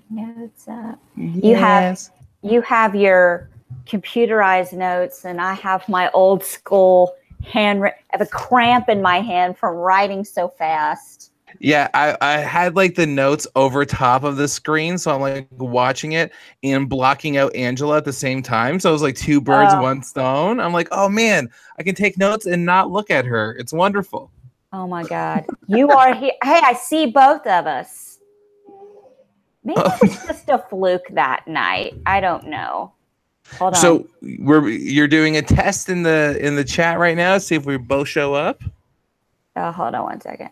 Notes up. Yes. You have your computerized notes, and I have my old school handwritten. I have a cramp in my hand from writing so fast. Yeah, I had like the notes over top of the screen, so I'm like watching it and blocking out Angela at the same time. So it was like two birds, one stone. I'm like, oh man, I can take notes and not look at her. It's wonderful. Oh my God. You are here. Hey, I see both of us. Maybe it was just a fluke that night. I don't know. Hold on. So you're doing a test in the chat right now. See if we both show up. Hold on one second.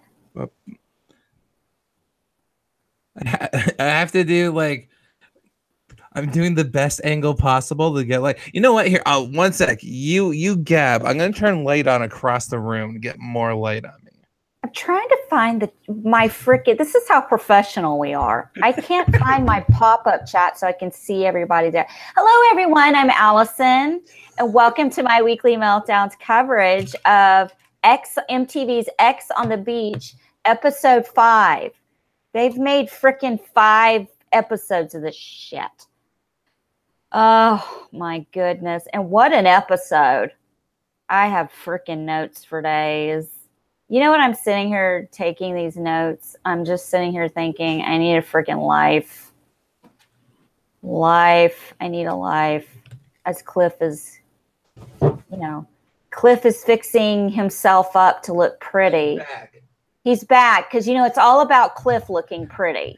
I have to do like I'm doing the best angle possible to get like, you know what, here, one sec, you Gab, I'm gonna turn light on across the room to get more light on me. I'm trying to find my freaking, this is how professional we are. I can't find my pop-up chat so I can see everybody there. Hello everyone, I'm Allison, and welcome to my weekly Meltdowns coverage of MTV's X on the Beach, episode 5. They've made freaking 5 episodes of this shit. Oh my goodness. And what an episode. I have freaking notes for days. You know what? I'm sitting here taking these notes. I'm just sitting here thinking, I need a freaking life. I need a life. As Cliff is, Cliff is fixing himself up to look pretty. He's back because, it's all about Cliff looking pretty.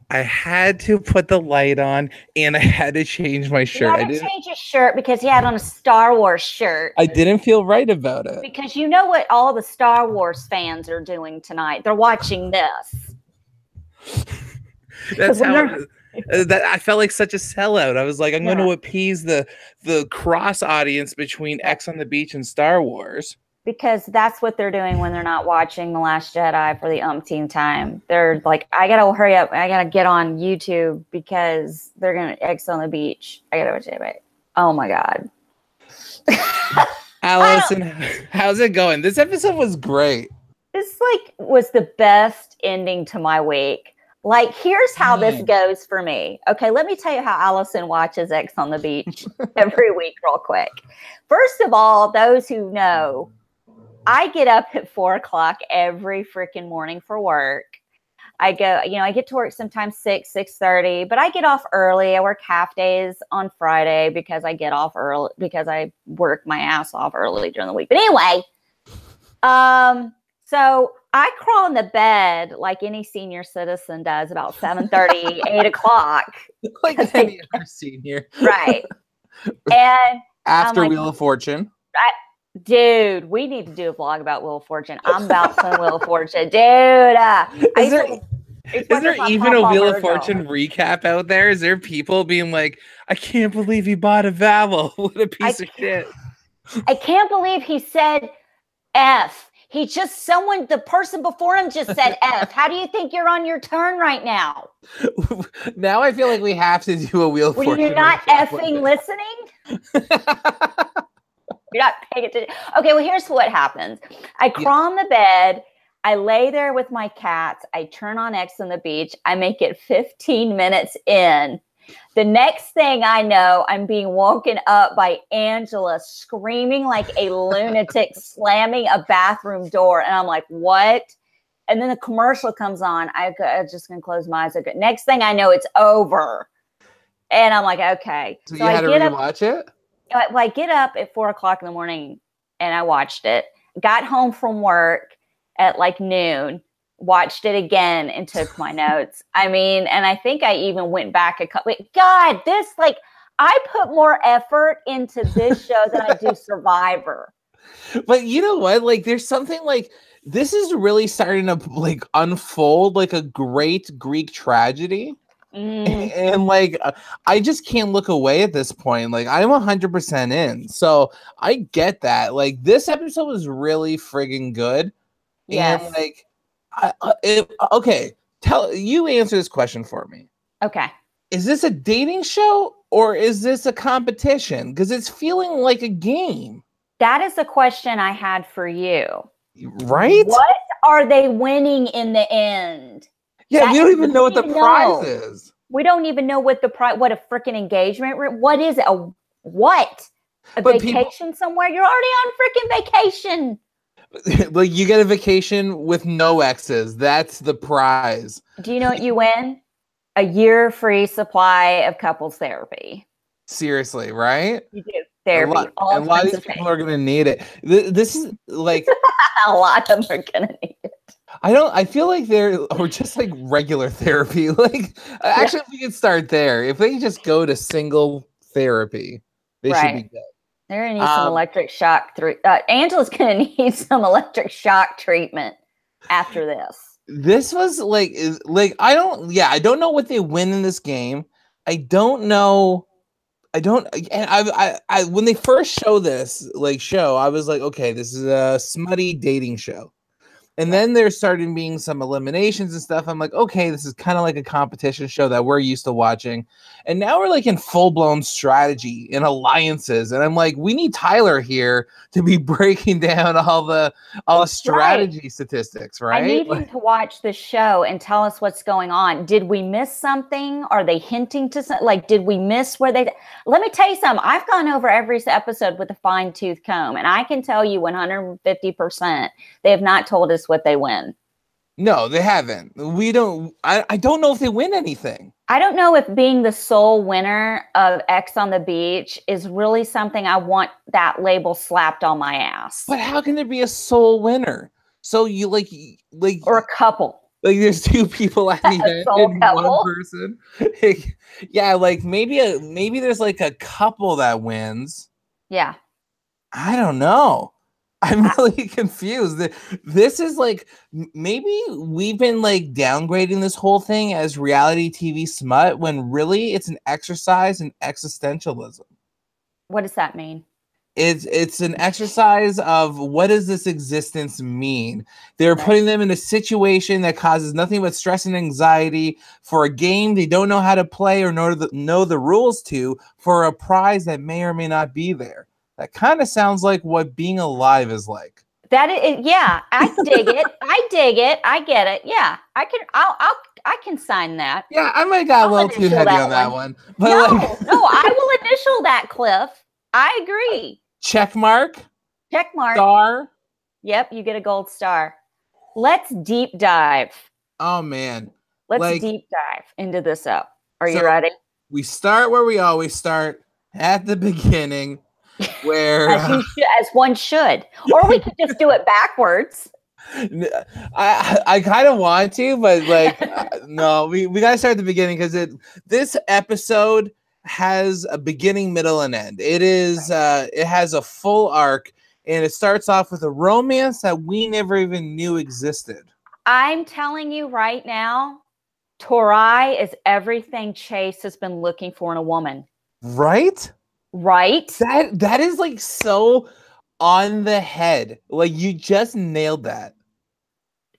I had to put the light on and I had to change my shirt. I didn't change his shirt because he had on a Star Wars shirt. I didn't feel right about it. Because you know what all the Star Wars fans are doing tonight? They're watching this. That's how I felt like such a sellout. I was like, I'm going to appease the cross audience between X on the Beach and Star Wars. Because that's what they're doing when they're not watching The Last Jedi for the umpteenth time. They're like, I got to hurry up. I got to get on YouTube because they're going to X on the Beach. I got to watch it. Oh, my God. Allison, how's it going? This episode was great. This was the best ending to my week. Like, here's how this goes for me. Okay, let me tell you how Allison watches X on the Beach every week real quick. First of all, those who know, I get up at 4 o'clock every freaking morning for work. I go, I get to work sometimes 6:30, but I get off early. I work half days on Friday because I get off early because I work my ass off early during the week. But anyway, so I crawl in the bed like any senior citizen does about 7:30, 8 o'clock. Like any other senior. Right. And after Wheel of Fortune. Dude, we need to do a vlog about Wheel of Fortune. I'm about some Wheel of Fortune. Dude. Is there even a Wheel of Fortune recap out there? Is there people being like, I can't believe he bought a vowel. What a piece of shit. I can't believe he said F. The person before him just said F. How do you think you're on your turn right now? Now I feel like we have to do a Wheel of Fortune. You're not effing listening? You're not paying attention. Okay, well, here's what happens. I crawl in the bed. I lay there with my cats. I turn on X on the Beach. I make it 15 minutes in. The next thing I know, I'm being woken up by Angela screaming like a lunatic, slamming a bathroom door. And I'm like, what? And then the commercial comes on. I'm just going to close my eyes. Okay. Next thing I know, it's over. And I'm like, okay. So you had to rewatch it? Well, I get up at 4 o'clock in the morning and I watched it. Got home from work at like noon, watched it again and took my notes. I mean, and I think I even went back God, I put more effort into this show than I do Survivor. But you know what? Like, there's something like, this is really starting to like unfold like a great Greek tragedy. And like, I just can't look away at this point. Like, I'm 100% in. So I get that. Like, this episode was really friggin' good. Yes. And like, okay, you answer this question for me. Okay. Is this a dating show or is this a competition? Because it's feeling like a game. That is the question I had for you. Right? What are they winning in the end? Yeah, we don't even know what the prize is. We don't even know what what a freaking engagement. What is it? A vacation somewhere? You're already on freaking vacation. Like you get a vacation with no exes. That's the prize. Do you know what you win? A year free supply of couples therapy. Seriously, right? You do therapy. A lot of these people are going to need it. This is like a lot of them are going to need it. I feel like or just like regular therapy. Like actually, if we could start there, if they just go to single therapy, they should be good. They're going to need some electric shock. Angela's going to need some electric shock treatment after this. This was like I don't know what they win in this game. I don't know. And I when they first show this show, I was like, okay, this is a smutty dating show. And then there started being some eliminations and stuff. I'm like, okay, this is kind of like a competition show that we're used to watching. And now we're like in full-blown strategy and alliances. And I'm like, we need Tyler here to be breaking down all the strategy statistics, right? I need him to watch the show and tell us what's going on. Did we miss something? Are they hinting to something? Like, did we miss where they... Let me tell you something. I've gone over every episode with a fine-tooth comb, and I can tell you 150% they have not told us what they win. No, they haven't. We don't. I don't know if they win anything. I don't know if being the sole winner of X on the Beach is really something I want that label slapped on my ass. But how can there be a sole winner? So you like or a couple. Like there's two people at the end and one person. Yeah, like maybe there's like a couple that wins. Yeah. I don't know. I'm really confused. This is like, maybe we've been like downgrading this whole thing as reality TV smut when really it's an exercise in existentialism. What does that mean? It's an exercise of what does this existence mean? They're putting them in a situation that causes nothing but stress and anxiety for a game they don't know how to play or know the rules to, for a prize that may or may not be there. That kind of sounds like what being alive is like. That is, yeah, I dig it. I dig it. I get it. Yeah, I can sign that. Yeah, I might got a little too heavy on that one. But no, I will initial that, Cliff. I agree. Check mark. Check mark. Star. Yep, you get a gold star. Let's deep dive. Oh man. Let's deep dive into this up. Are you ready? We start where we always start, at the beginning. Where as one should, or we could just do it backwards. I kind of want to, but no, we gotta start at the beginning because this episode has a beginning, middle, and end. It is it has a full arc, and it starts off with a romance that we never even knew existed. I'm telling you right now, Tori is everything Chase has been looking for in a woman. Right? Right? That is like so on the head. Like you just nailed that.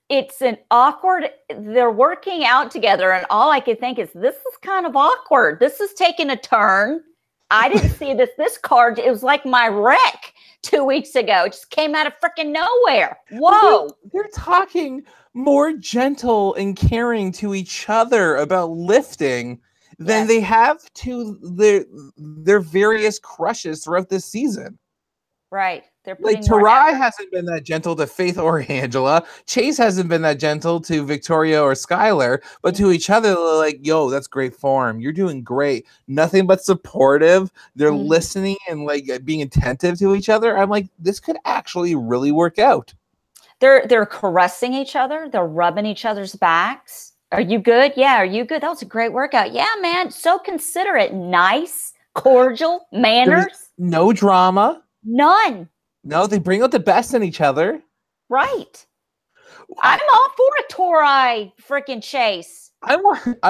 It's an awkward, they're working out together, and all I could think is, this is kind of awkward. This is taking a turn. I didn't see this card. It was like my wreck 2 weeks ago. It just came out of freaking nowhere. Whoa. They're talking more gentle and caring to each other about lifting than they have to their various crushes throughout this season. Right. They're like Tarai hasn't been that gentle to Faith or Angela. Chase hasn't been that gentle to Victoria or Skylar, but to each other, they're like, yo, that's great form. You're doing great. Nothing but supportive. They're listening and like being attentive to each other. I'm like, this could actually really work out. They're caressing each other. They're rubbing each other's backs. Are you good? Yeah. Are you good? That was a great workout. Yeah, man. So considerate, nice, cordial manners. There's no drama. None. No, they bring out the best in each other. Right. I'm all for a Tori freaking Chase. I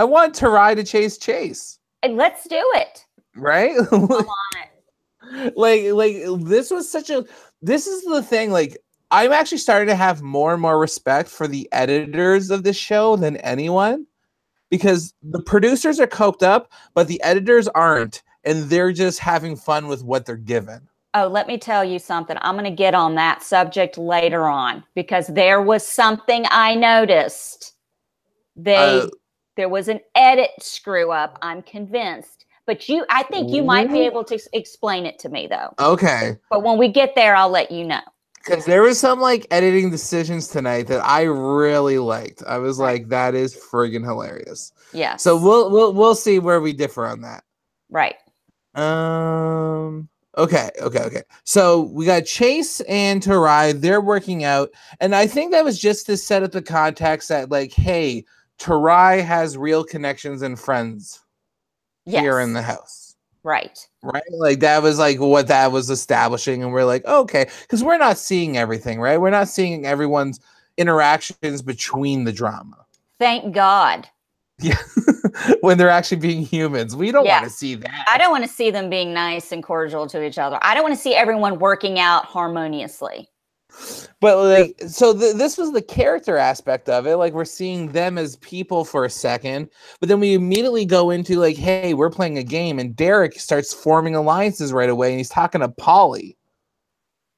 want Tarai to chase Chase. And let's do it. Right? I'm on it. Like this was this is the thing, like I'm actually starting to have more and more respect for the editors of this show than anyone, because the producers are coked up, but the editors aren't, and they're just having fun with what they're given. Oh, let me tell you something. I'm going to get on that subject later on, because there was something I noticed. They There was an edit screw up. I'm convinced. But I think you might be able to explain it to me, though. Okay. But when we get there, I'll let you know. Because there was some like editing decisions tonight that I really liked. I was like, that is friggin' hilarious. Yeah. So we'll see where we differ on that. Right. Okay. So we got Chase and Tarai. They're working out, and I think that was just to set up the context that, like, hey, Tarai has real connections and friends here in the house. Right. Like that was like what that was establishing, and we're like, okay, because we're not seeing everything, right? We're not seeing everyone's interactions between the drama. Thank God. Yeah. When they're actually being humans. We don't want to see that. I don't want to see them being nice and cordial to each other. I don't want to see everyone working out harmoniously. But like, so this was the character aspect of it. Like, we're seeing them as people for a second, but then we immediately go into like, hey, we're playing a game, and Derek starts forming alliances right away, and he's talking to Polly.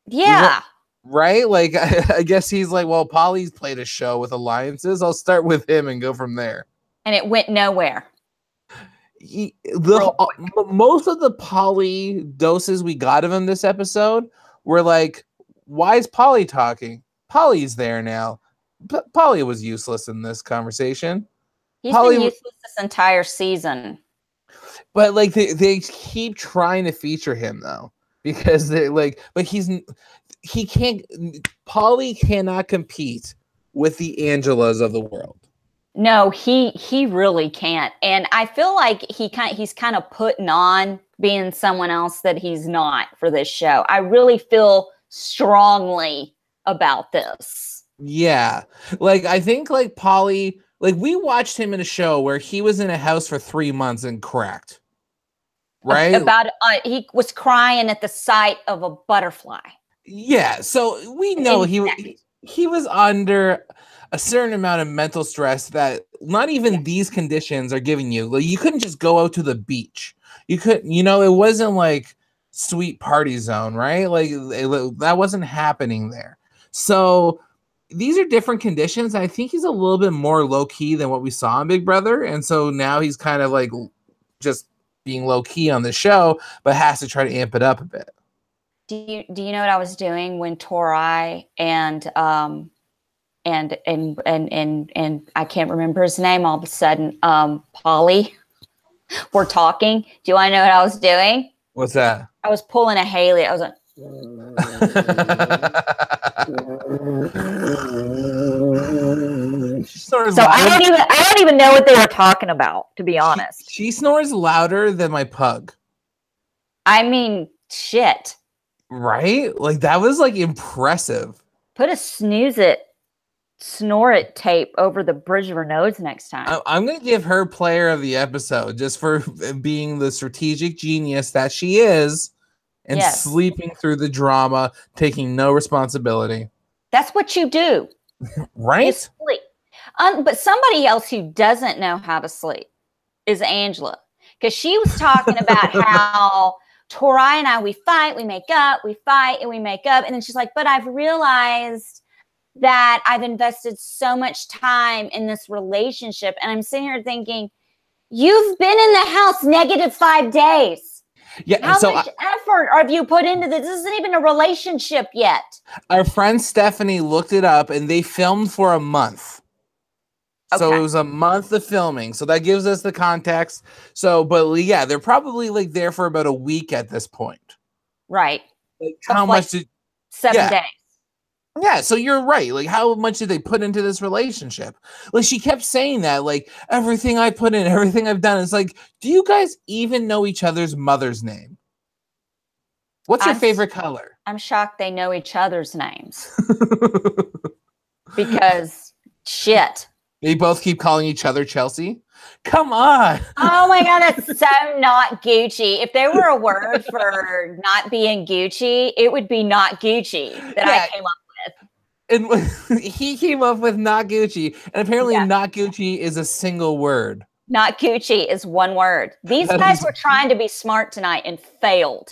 Yeah. Right? Like, I guess he's like, well, Polly's played a show with alliances. I'll start with him and go from there. And it went nowhere. Most of the Polly doses we got of him this episode were like, why is Polly talking? Polly's there now. Polly was useless in this conversation. He's been useless this entire season. But like they keep trying to feature him though, because they're like, but he can't. Polly cannot compete with the Angelas of the world. No, he really can't. And I feel like he's kind of putting on being someone else that he's not for this show. I really feel strongly about this. Yeah. Like, I think like Polly, like we watched him in a show where he was in a house for 3 months and cracked. Right? He was crying at the sight of a butterfly. Yeah. So we know he was under a certain amount of mental stress that not even these conditions are giving you. Like, you couldn't just go out to the beach. You couldn't, it wasn't like sweet party zone, right? Like that wasn't happening there. So these are different conditions. I think he's a little bit more low key than what we saw in Big Brother. And so now he's kind of like just being low key on the show, but has to try to amp it up a bit. Do you know what I was doing when Tarai and I can't remember his name all of a sudden, Polly were talking? Do you want to know what I was doing? What's that? I was pulling a Haley. I was like, so I don't even know what they were talking about, to be honest. She snores louder than my pug. I mean, shit. Right? Like, that was like impressive. Put a snore it tape over the bridge of her nose next time. I'm going to give her player of the episode just for being the strategic genius that she is and sleeping through the drama, taking no responsibility. That's what you do. Right? You sleep. But somebody else who doesn't know how to sleep is Angela. Because she was talking about how Tarai and I, we fight, we make up, we fight, and we make up. And then she's like, but I've realized that I've invested so much time in this relationship. And I'm sitting here thinking, you've been in the house -5 days. Yeah. How much effort have you put into this? This isn't even a relationship yet. Our friend Stephanie looked it up, and they filmed for a month. Okay. So it was a month of filming. So that gives us the context. So, but yeah, they're probably like there for about a week at this point. Right. Like, how much did 7 days? Yeah, so you're right. Like, how much did they put into this relationship? Like, she kept saying that, like, everything I put in, everything I've done. It's like, do you guys even know each other's mother's name? What's your favorite color? I'm shocked they know each other's names. Because, shit. They both keep calling each other Chelsea? Come on. Oh my God, that's so not Gucci. If there were a word for not being Gucci, it would be not Gucci that I came up with. And he came up with not Gucci, and apparently not Gucci is a single word. Not Gucci is one word. These guys were trying to be smart tonight and failed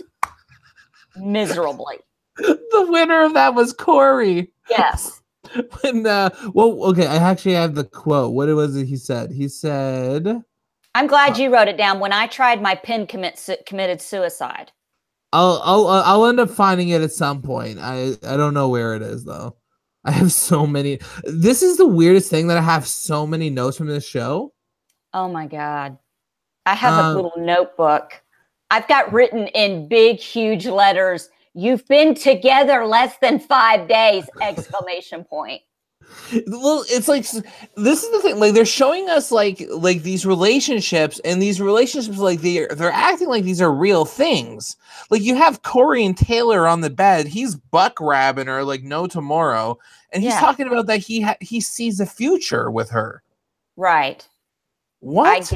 miserably. The winner of that was Corey. Yes. When, well, okay, I actually have the quote. What was it he said? He said, I'm glad you wrote it down. When I tried, my pen committed suicide. I'll end up finding it at some point. I don't know where it is though. I have so many. This is the weirdest thing that I have so many notes from this show. Oh my God. I have a little notebook. I've got written in big, huge letters, "You've been together less than 5 days!" Exclamation point. Well, it's like, this is the thing. Like, they're showing us like these relationships, and these relationships, like they're acting like these are real things. Like, you have Corey and Taylor on the bed. He's buck rabbing her like no tomorrow, and he's talking about that he sees a future with her. Right. What?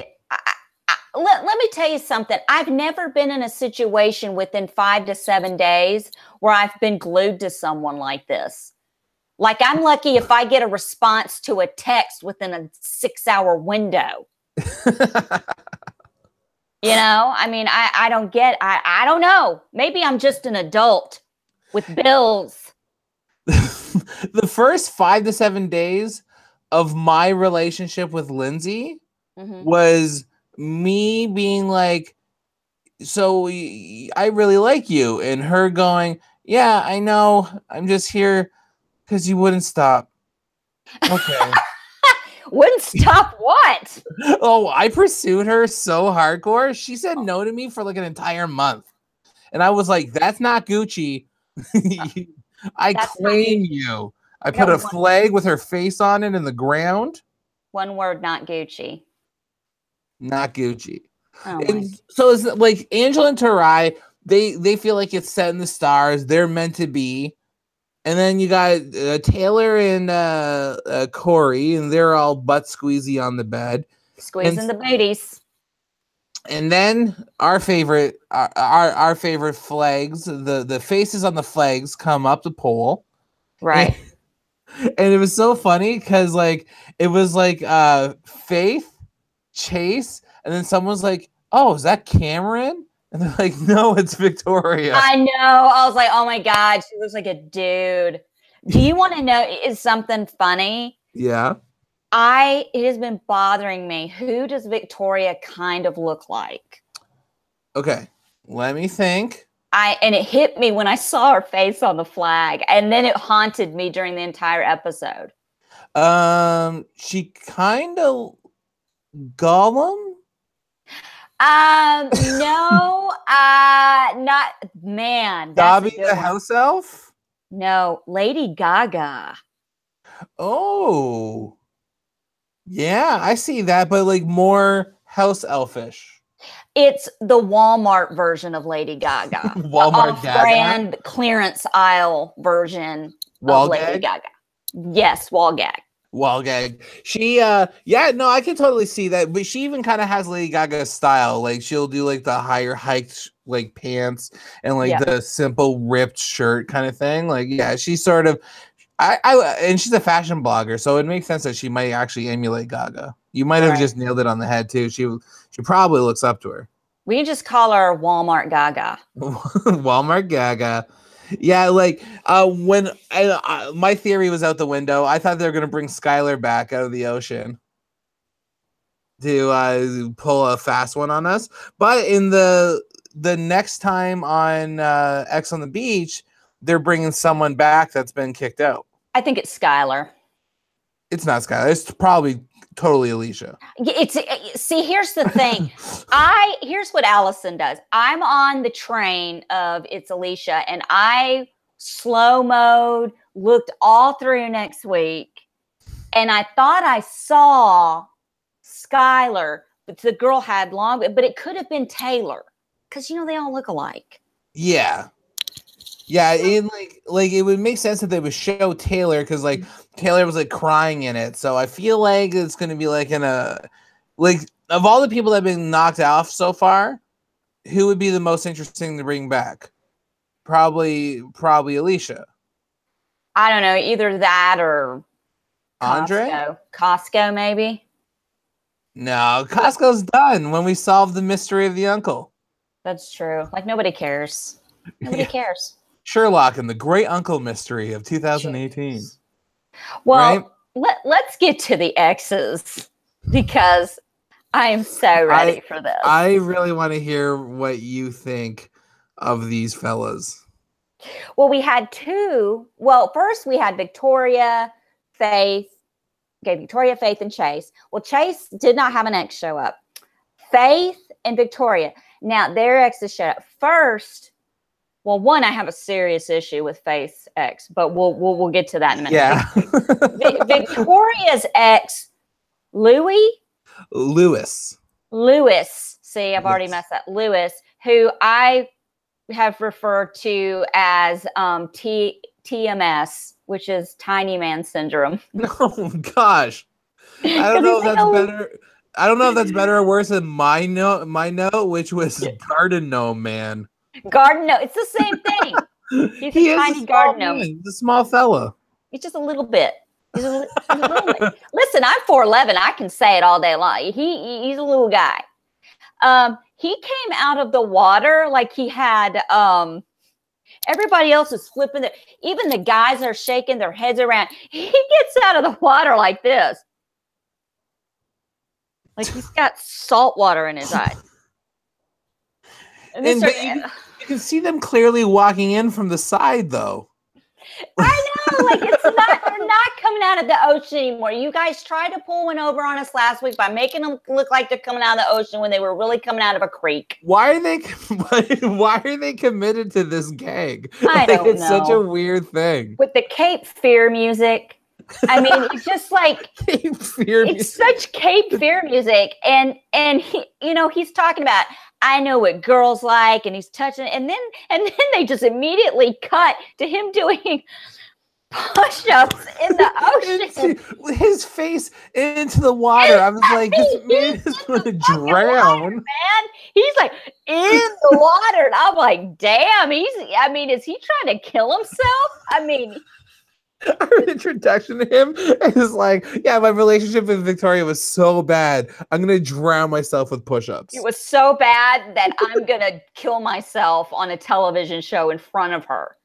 Let me tell you something. I've never been in a situation within 5 to 7 days where I've been glued to someone like this. Like, I'm lucky if I get a response to a text within a 6-hour window. You know, I mean, I don't know. Maybe I'm just an adult with bills. The first 5 to 7 days of my relationship with Lindsay was me being like, so I really like you, and her going, yeah, I know, I'm just here because you wouldn't stop. Okay. Wouldn't stop what? Oh, I pursued her so hardcore. She said no to me for like an entire month. And I was like, that's not Gucci. That's claim you. I put a flag with her face on it in the ground. One word, not Gucci. Not Gucci. Oh, and so it's like Angela and Tarai, they feel like it's set in the stars. They're meant to be. And then you got Taylor and Corey, and they're all butt squeezy on the bed, squeezing the booties. And then our favorite flags, the faces on the flags come up the pole, right? And it was so funny because like it was like Faith, Chase, and then someone's like, "Oh, is that Cameron?" And they're like, "No, it's Victoria." I know. I was like, "Oh my God, she looks like a dude." Do you want to know is something funny? Yeah. It has been bothering me. Who does Victoria kind of look like? Okay, let me think. And it hit me when I saw her face on the flag, and then it haunted me during the entire episode. She kind of Gollum. No, not man. Dobby the house elf. No, Lady Gaga. Oh, yeah, I see that, but like more house elfish. It's the Walmart version of Lady Gaga. Walmart brand clearance aisle version of Lady Gaga. Yes, wall gag. Wall gag. She yeah, no, I can totally see that, but she even kind of has Lady Gaga's style. Like she'll do like the higher hiked like pants and like the simple ripped shirt kind of thing. Like yeah, she's sort of and she's a fashion blogger, so it makes sense that she might actually emulate Gaga. You might have just nailed it on the head too. She probably looks up to her. We can just call her Walmart Gaga. Walmart Gaga. Yeah, like when my theory was out the window, I thought they were gonna bring Skylar back out of the ocean to pull a fast one on us. But in the next time on X on the Beach, they're bringing someone back that's been kicked out. I think it's Skylar. It's not Skylar. It's probably totally Alicia. See, here's the thing. Here's what Allison does. I'm on the train of it's Alicia, and I slow mode looked all through next week, and I thought I saw Skylar, but the girl had long, but it could have been Taylor because they all look alike. Yeah. Yeah, and like it would make sense that they would show Taylor because like Taylor was like crying in it. So I feel like it's gonna be like of all the people that have been knocked off so far, who would be the most interesting to bring back? Probably Alicia. I don't know, either that or Andre? Costco maybe. No, Costco's done when we solved the mystery of the uncle. That's true. Like nobody cares. Nobody cares. Sherlock and the Great Uncle Mystery of 2018. Well, right? let's get to the exes because I am so ready for this. I really want to hear what you think of these fellas. Well, we had two. Well, first we had Victoria, Faith. Okay, Victoria, Faith, and Chase. Well, Chase did not have an ex show up. Faith and Victoria. Now their exes showed up first. Well, one, I have a serious issue with Faith's ex, but we'll get to that in a minute. Yeah. Victoria's ex, Lewis. See, I've already messed up. Lewis, who I have referred to as TMS, which is tiny man syndrome. Oh gosh. I don't know if that's better. I don't know if that's better or worse than my note, which was garden gnome man. Garden gnome. It's the same thing. He's a tiny garden gnome. He's a small fella. He's just a little bit. He's a little bit. Listen, I'm 4'11". I can say it all day long. He's a little guy. He came out of the water like he had everybody else is flipping it. Even the guys are shaking their heads around. He gets out of the water like this. Like he's got salt water in his eyes. And you can see them clearly walking in from the side, though. I know, like they're not coming out of the ocean anymore. You guys tried to pull one over on us last week by making them look like they're coming out of the ocean when they were really coming out of a creek. Why are they committed to this gag? I don't know. It's such a weird thing. With the Cape Fear music. I mean, it's just like Cape Fear it's such Cape Fear music, and he, he's talking about I know what girls like, and he's touching, and then they just immediately cut to him doing push-ups in the ocean. His face into the water. I was like, this man is going to drown. Man, he's like in the water, and I'm like, damn. Is he trying to kill himself? I mean. Our introduction to him is like, yeah, my relationship with Victoria was so bad. I'm going to drown myself with push-ups. It was so bad that I'm going to kill myself on a television show in front of her.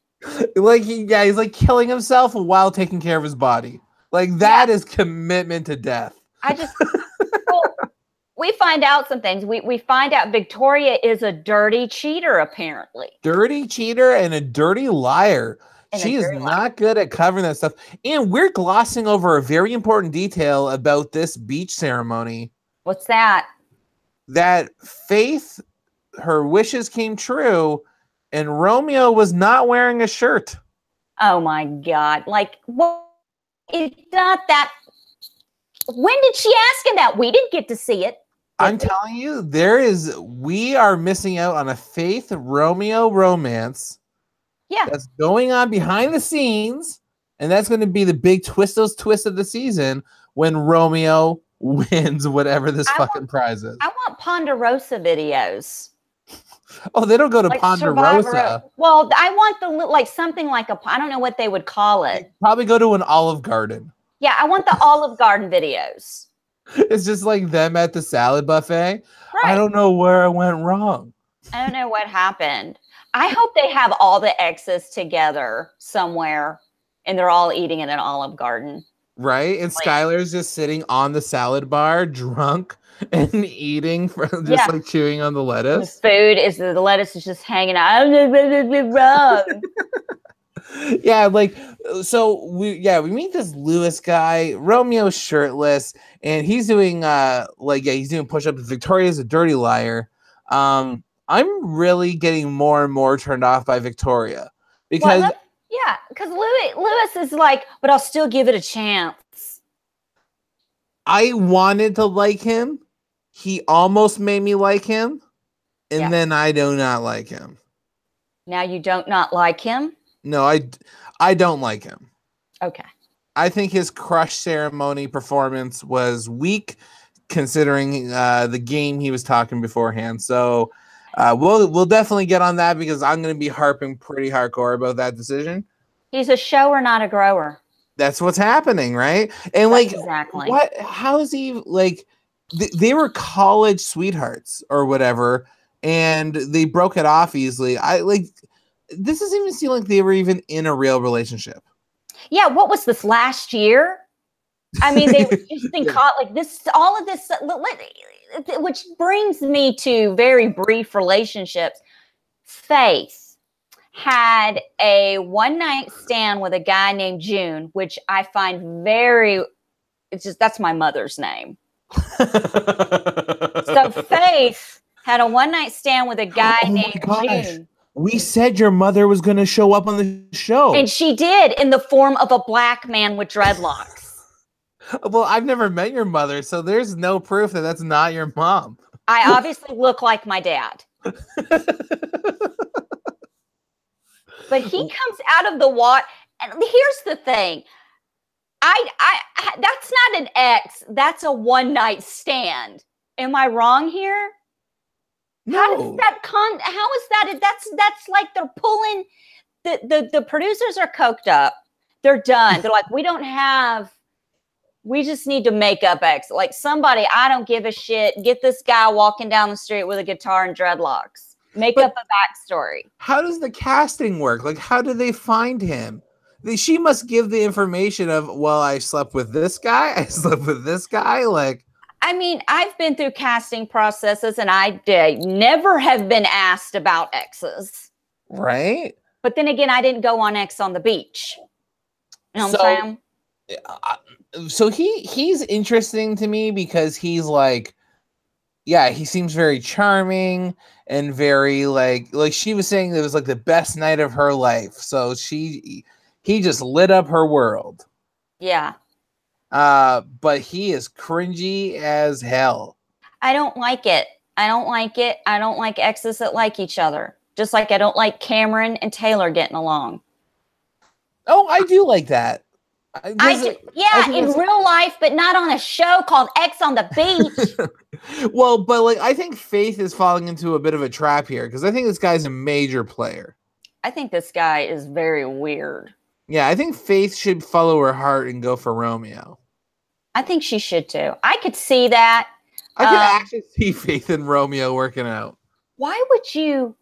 Like, he's like killing himself while taking care of his body. Like, that is commitment to death. We find out some things. We find out Victoria is a dirty cheater, apparently. Dirty cheater and a dirty liar. She is not good at covering that stuff. And we're glossing over a very important detail about this beach ceremony. What's that? That Faith, her wishes came true, and Romeo was not wearing a shirt. Oh, my God. Like, what? It's not that. When did she ask him that? We didn't get to see it. I'm telling you, we are missing out on a Faith Romeo romance. Yeah, that's going on behind the scenes, and that's going to be the big twist of the season when Romeo wins whatever this fucking prize is. I want Ponderosa videos. Oh, they don't go to Ponderosa. Well, I want something like I don't know what they would call it. They probably go to an Olive Garden. Yeah, I want the Olive Garden videos. It's just like them at the salad buffet. Right. I don't know where I went wrong. I don't know what happened. I hope they have all the exes together somewhere and they're all eating in an Olive Garden. Right? And Skylar's just sitting on the salad bar, drunk and eating, like chewing on the lettuce. The lettuce is just hanging out. Yeah, we meet this Lewis guy. Romeo's shirtless, and he's doing he's doing push-ups. Victoria's a dirty liar. I'm really getting more and more turned off by Victoria because Lewis is like, but I'll still give it a chance. I wanted to like him. He almost made me like him, and then I do not like him. Now you don't not like him? No, I don't like him. Okay. I think his crush ceremony performance was weak, considering the game he was talking beforehand. So we'll definitely get on that because I'm going to be harping pretty hardcore about that decision. He's a shower, not a grower. That's what's happening, right? And exactly what? How is he like? They were college sweethearts or whatever, and they broke it off easily. This doesn't even seem like they were even in a real relationship. Yeah, what was this last year? I mean, they were just been caught like this, all of this, which brings me to very brief relationships. Faith had a one-night stand with a guy named June, which I find that's my mother's name. So Faith had a one-night stand with a guy named June. We said your mother was going to show up on the show. And she did, in the form of a black man with dreadlocks. Well, I've never met your mother, so there's no proof that that's not your mom. I obviously look like my dad. But he comes out of the water. And here's the thing. That's not an ex. That's a one-night stand. Am I wrong here? No. How is that? That's like they're pulling the producers are coked up. They're done. They're like, we just need to make up ex. Like somebody, I don't give a shit. Get this guy walking down the street with a guitar and dreadlocks. Make up a backstory. How does the casting work? Like, how do they find him? She must give the information of, well, I slept with this guy. I slept with this guy. Like, I mean, I've been through casting processes and I never have been asked about exes. Right. But then again, I didn't go on X on the beach. You know what I'm saying? So he's interesting to me because he's like, yeah, he seems very charming and very like she was saying it was like the best night of her life. So he just lit up her world. Yeah. But he is cringy as hell. I don't like it. I don't like exes that like each other. Just like I don't like Cameron and Taylor getting along. Oh, I do like that. In real life, but not on a show called X on the Beach. Well, but like I think Faith is falling into a bit of a trap here because I think this guy's a major player. I think this guy is very weird. Yeah, I think Faith should follow her heart and go for Romeo. I think she should too. I could see that. I could actually see Faith and Romeo working out. Why would you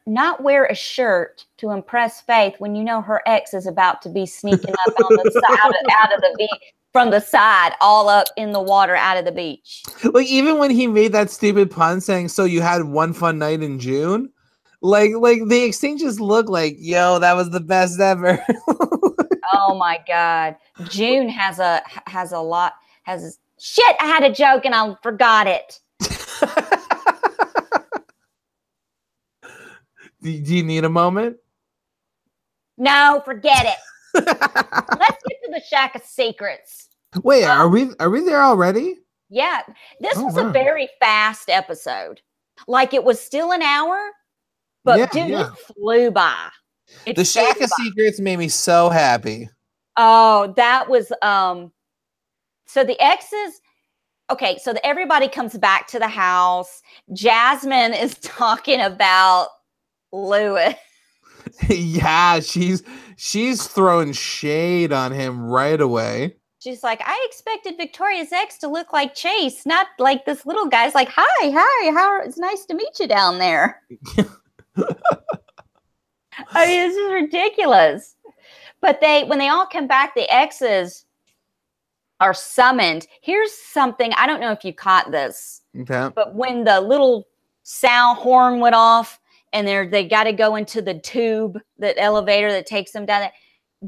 not wear a shirt to impress Faith when you know her ex is about to be sneaking up on the side out of the beach from the side, all up in the water out of the beach? Like even when he made that stupid pun saying, "So you had one fun night in June," like the exchanges look like, "Yo, that was the best ever." Oh my God, June has a lot. Shit, I had a joke and I forgot it. Do you need a moment? No, forget it. Let's get to the Shack of Secrets. Wait, are we there already? Yeah, this was a very fast episode. Like it was still an hour, but it flew by. The Shack of Secrets made me so happy. Oh, that was so the exes. Okay, so everybody comes back to the house. Jasmine is talking about Lewis. Yeah, she's throwing shade on him right away. She's like, I expected Victoria's ex to look like Chase, not like this little guy's like, hi, it's nice to meet you down there. I mean, this is ridiculous. But when they all come back, the exes are summoned. Here's something, I don't know if you caught this, but when the little sound horn went off and they got to go into the tube, that elevator that takes them down there,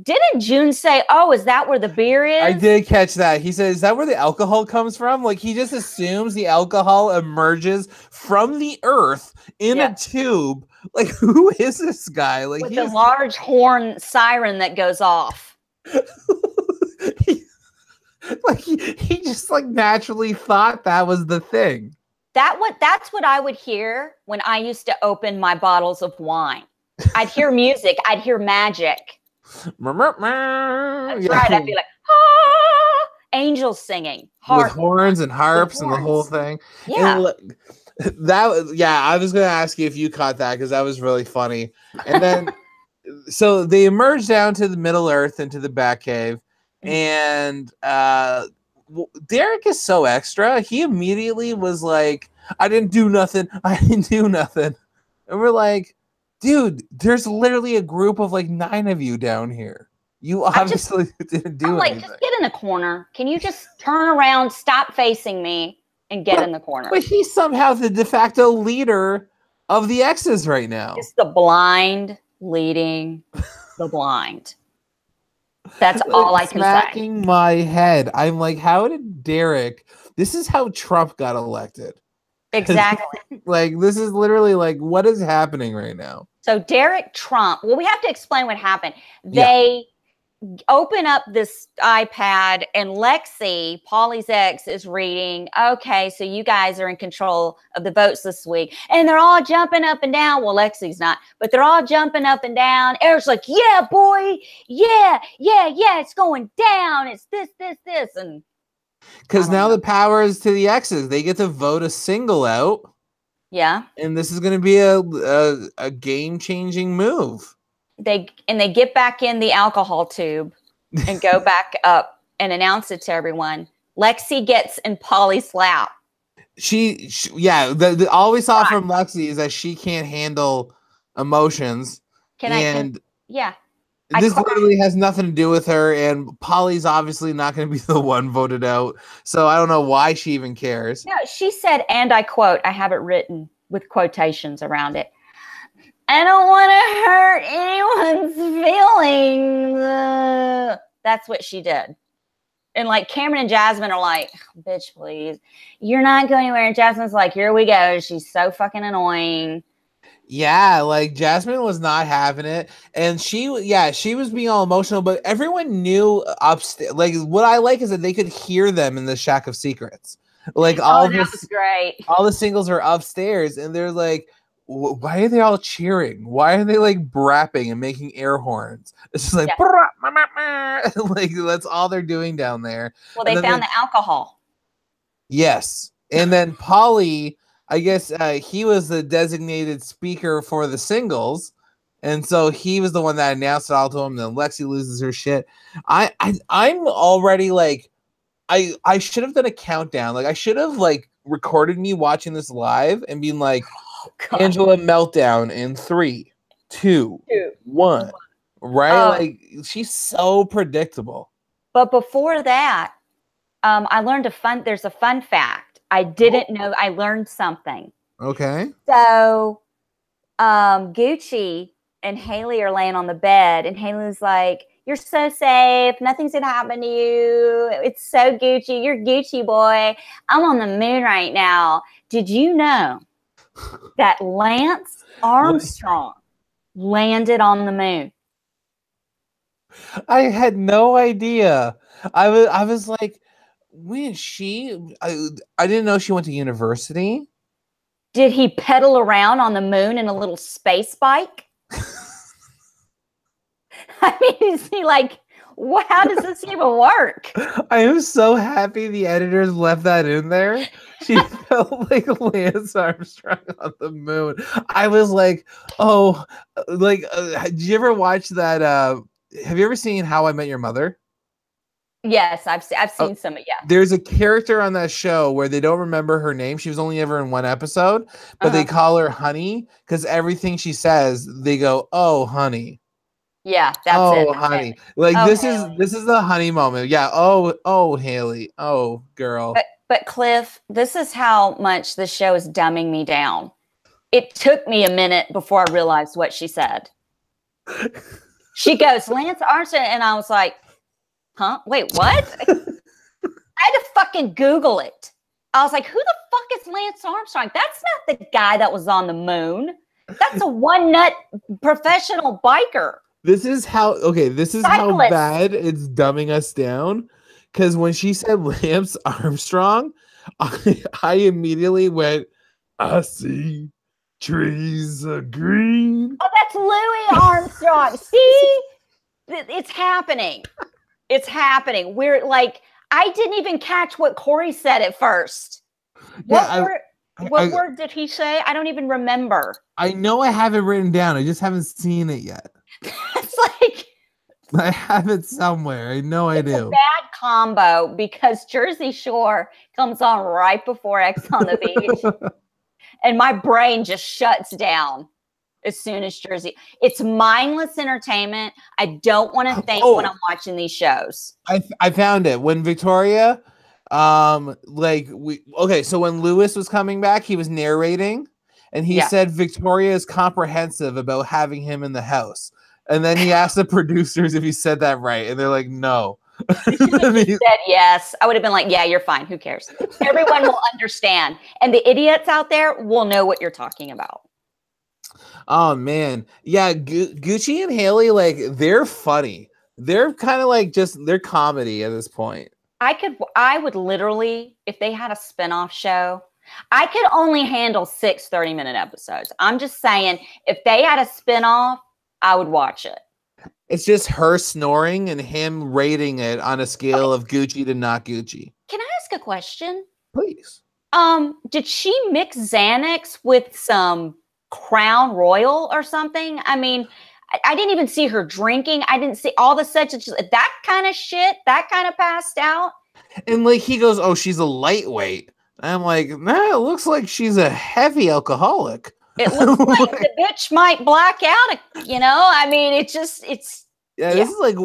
didn't June say, oh, is that where the beer is? I did catch that. He said, is that where the alcohol comes from? Like he just assumes the alcohol emerges from the earth in a tube. Like who is this guy? Like with a large horn siren that goes off. he just like naturally thought that was the thing. That's what I would hear when I used to open my bottles of wine. I'd hear music. I'd hear magic. That's right. I'd be like, ah! Angels singing, with horns and harps and the whole thing. Yeah. I was going to ask you if you caught that because that was really funny. And then, so they emerge down to the Middle Earth into the Batcave, and Derek is so extra. He immediately was like, I didn't do nothing. And we're like, dude, there's literally a group of like 9 of you down here. You obviously didn't do I'm like, anything. just get in the corner. Can you just turn around, stop facing me, and get in the corner? But he's somehow the de facto leader of the X's right now. It's the blind leading the blind. That's like, all I can say. Smacking my head. I'm like, how did Derek? This is how Trump got elected. Exactly. Like, this is literally like, what is happening right now? So Derek Trump, well, we have to explain what happened. They open up this iPad and Lexi, Polly's ex, is reading, okay, so you guys are in control of the votes this week. And they're all jumping up and down. Well, Lexi's not, but they're all jumping up and down. Eric's like, yeah, boy. Yeah, it's going down. It's this. And because now the power is to the X's. They get to vote a single out. Yeah. And this is going to be a game-changing move. They get back in the alcohol tube and go back up and announce it to everyone. Lexi gets in Polly's lap. All we saw from Lexi is that she can't handle emotions. This literally has nothing to do with her, and Polly's obviously not going to be the one voted out. So I don't know why she even cares. No, she said, and I quote, I have it written with quotations around it, I don't want to hurt anyone's feelings. That's what she did. And like Cameron and Jasmine are like, bitch, please. You're not going anywhere. And Jasmine's like, here we go. She's so fucking annoying. Yeah, like Jasmine was not having it. And she was being all emotional, but everyone knew upstairs. Like, what I like is that they could hear them in the Shack of Secrets. Like, that was great. All the singles are upstairs, and they're like, why are they all cheering? Why are they like brapping and making air horns? It's just like, like that's all they're doing down there. Well, they found the alcohol. Yes. And then Polly, I guess he was the designated speaker for the singles. And so he was the one that announced it all to him. Then Lexi loses her shit. I'm already like, I should have done a countdown. Like I should have like recorded me watching this live and being like, Angela meltdown in 3, 2, 1. Right? Like she's so predictable. But before that, I learned there's a fun fact. I didn't know. I learned something. Okay. So Gucci and Haley are laying on the bed, and Haley's like, you're so safe. Nothing's going to happen to you. It's so Gucci. You're Gucci, boy. I'm on the moon right now. Did you know that Lance Armstrong landed on the moon? I had no idea. I was like, when I didn't know she went to university. Did he pedal around on the moon in a little space bike? I mean, is he like, how does this even work? I am so happy the editors left that in there. She felt like Lance Armstrong on the moon. I was like, oh, like, did you ever watch that? Have you ever seen How I Met Your Mother? Yes, I've seen some. Yeah. There's a character on that show where they don't remember her name. She was only ever in one episode, but they call her Honey because everything she says, they go, "Oh, honey." Yeah, that's it. Oh, honey. Like this is the honey moment. Yeah. Oh, Haley. Oh, girl. But Cliff, this is how much the show is dumbing me down. It took me a minute before I realized what she said. She goes, Lance Armstrong, and I was like, huh? Wait, what? I had to fucking Google it. I was like, who the fuck is Lance Armstrong? That's not the guy that was on the moon. That's a one-nut professional biker. This is how bad it's dumbing us down. Because when she said Lance Armstrong, I immediately went, I see trees of green. Oh, that's Louis Armstrong. See? It's happening. It's happening. We're like, I didn't even catch what Corey said at first. What word did he say? I don't even remember. I know I have it written down. I just haven't seen it yet. It's like I have it somewhere. I know I do. It's a bad combo because Jersey Shore comes on right before X on the Beach. And my brain just shuts down. as soon as Jersey. It's mindless entertainment. I don't want to think when I'm watching these shows. I found it when Victoria, so when Lewis was coming back, he was narrating, and he said Victoria is comprehensive about having him in the house, and then he asked the producers if he said that right, and they're like, no. He said yes. I would have been like, yeah, you're fine. Who cares? Everyone will understand, and the idiots out there will know what you're talking about. Oh man, yeah, Gucci and Haley, like, they're funny. They're kind of like they're comedy at this point. I would literally, if they had a spinoff show, I could only handle 6 30-minute episodes. I'm just saying, if they had a spinoff, I would watch it. It's just her snoring and him rating it on a scale of Gucci to not Gucci. Can I ask a question? Please. Did she mix Xanax with some Crown Royal or something? I mean, I didn't even see her drinking. I didn't see all the such that kind of shit, that kind of passed out. And like he goes, oh, she's a lightweight. And I'm like, nah, it looks like she's a heavy alcoholic. It looks like the bitch might black out, I mean, it's this is like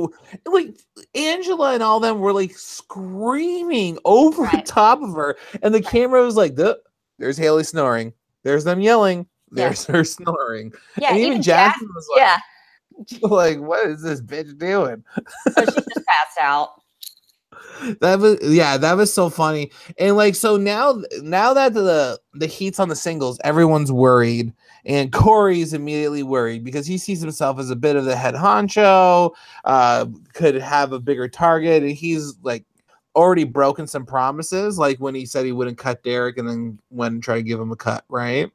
Angela and all them were like screaming over top of her, and the camera was like, there's Haley snoring, there's them yelling, there's her snoring. Yeah, and even Jackson was like, like, what is this bitch doing? So she just passed out. That was so funny. And like, so now that the heat's on the singles, everyone's worried, and Corey's immediately worried because he sees himself as a bit of the head honcho, could have a bigger target, and he's like already broken some promises, like when he said he wouldn't cut Derek and then went and tried to give him a cut, right?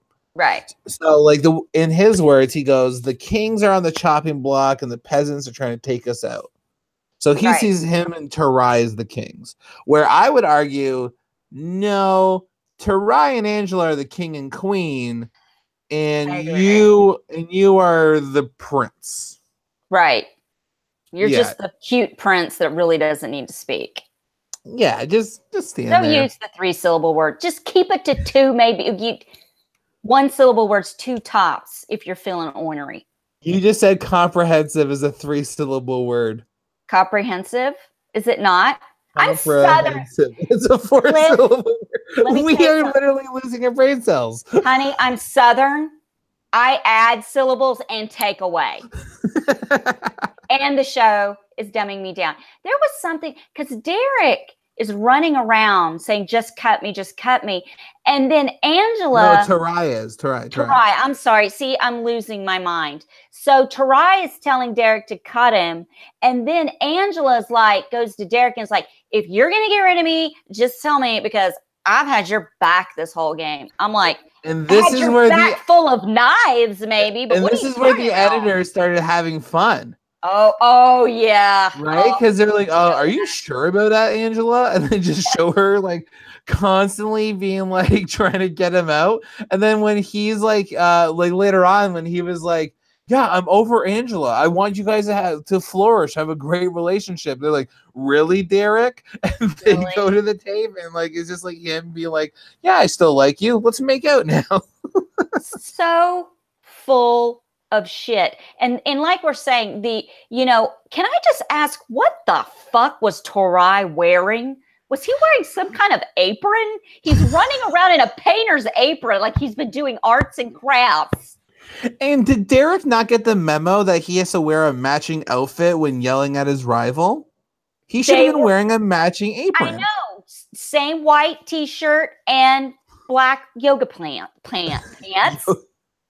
So like in his words, he goes, the kings are on the chopping block and the peasants are trying to take us out. So he sees him and Tarai as the kings, where I would argue, no, Tarai and Angela are the king and queen, and you are the prince. Right. You're just the cute prince that really doesn't need to speak. Yeah, just stand Don't there. use the 3-syllable word. Just keep it to 2, maybe. 1-syllable words, 2 tops if you're feeling ornery. You just said comprehensive is a 3-syllable word. Comprehensive? Is it not? I'm Southern. It's a 4-syllable word. We are literally losing our brain cells. Honey, I'm Southern. I add syllables and take away. And the show is dumbing me down. There was something, because Derek is running around saying, just cut me, just cut me. And then Angela. No, Tarai is. Tarai. I'm sorry. See, I'm losing my mind. So Tarai is telling Derek to cut him. And then Angela's like, goes to Derek and is like, if you're going to get rid of me, just tell me, because I've had your back this whole game. I'm like, and this is where back full of knives, maybe. But and this is where the editors started having fun. Oh yeah. Right? Because they're like, oh, are you sure about that, Angela? And then just show her like constantly being like trying to get him out. And then when he's like later on, when he was like, yeah, I'm over Angela. I want you guys to flourish, have a great relationship. They're like, really, Derek? And they go to the tape and like it's just like him being like, yeah, I still like you. Let's make out now. So full of shit. And like we're saying, can I just ask, what the fuck was Tarai wearing? Was he wearing some kind of apron? He's running around in a painter's apron like he's been doing arts and crafts. And did Derek not get the memo that he has to wear a matching outfit when yelling at his rival? He should have been wearing a matching apron. I know. Same white t-shirt and black yoga pants.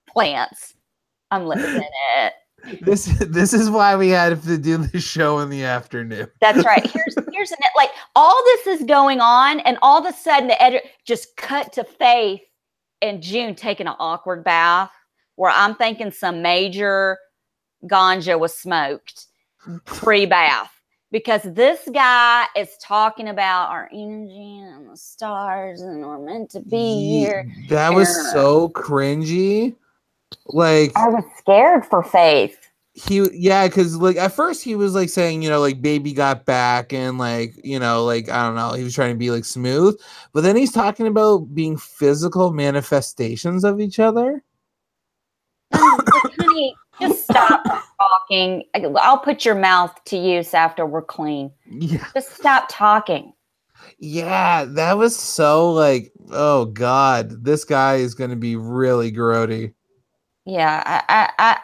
Plants. I'm listening to it. This is why we had to do the show in the afternoon. That's right. Here's like all this is going on, and all of a sudden the editor just cut to Faith and June taking an awkward bath, where I'm thinking some major ganja was smoked pre-bath, because this guy is talking about our energy and the stars, and we're meant to be here. That was so cringy. Like, I was scared for Faith. Because like at first he was like saying, like baby got back, and like, like I don't know, he was trying to be like smooth, but then he's talking about being physical manifestations of each other. Honey, just stop talking. I'll put your mouth to use after we're clean. Yeah. Just stop talking. Yeah, that was so like, oh God, this guy is going to be really grody. Yeah,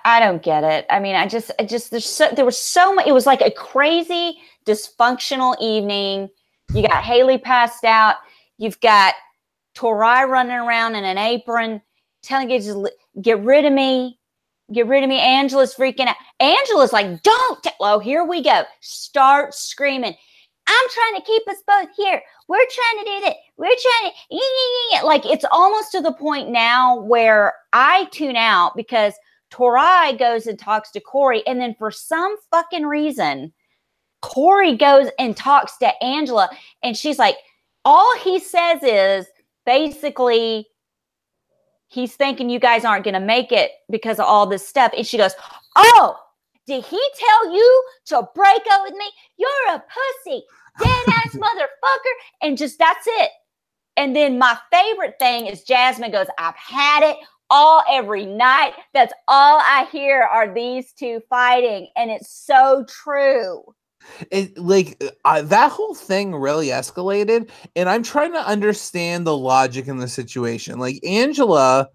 I don't get it. I mean, there was so much. It was like a crazy dysfunctional evening. You got Haley passed out. You've got Torai running around in an apron, telling you to get rid of me. Get rid of me. Angela's freaking out. Angela's like, don't. Oh, here we go. Start screaming. I'm trying to keep us both here. We're trying to do that. We're trying to, like, it's almost to the point now where I tune out because Torai goes and talks to Corey. And then for some fucking reason, Corey goes and talks to Angela. And she's like, all he says is basically, he's thinking you guys aren't going to make it because of all this stuff. And she goes, oh, did he tell you to break up with me? You're a pussy, dead ass motherfucker. And just, that's it. And then my favorite thing is Jasmine goes, I've had it all every night. That's all I hear are these two fighting. And it's so true. It like that whole thing really escalated, and I'm trying to understand the logic in the situation. Like Angela's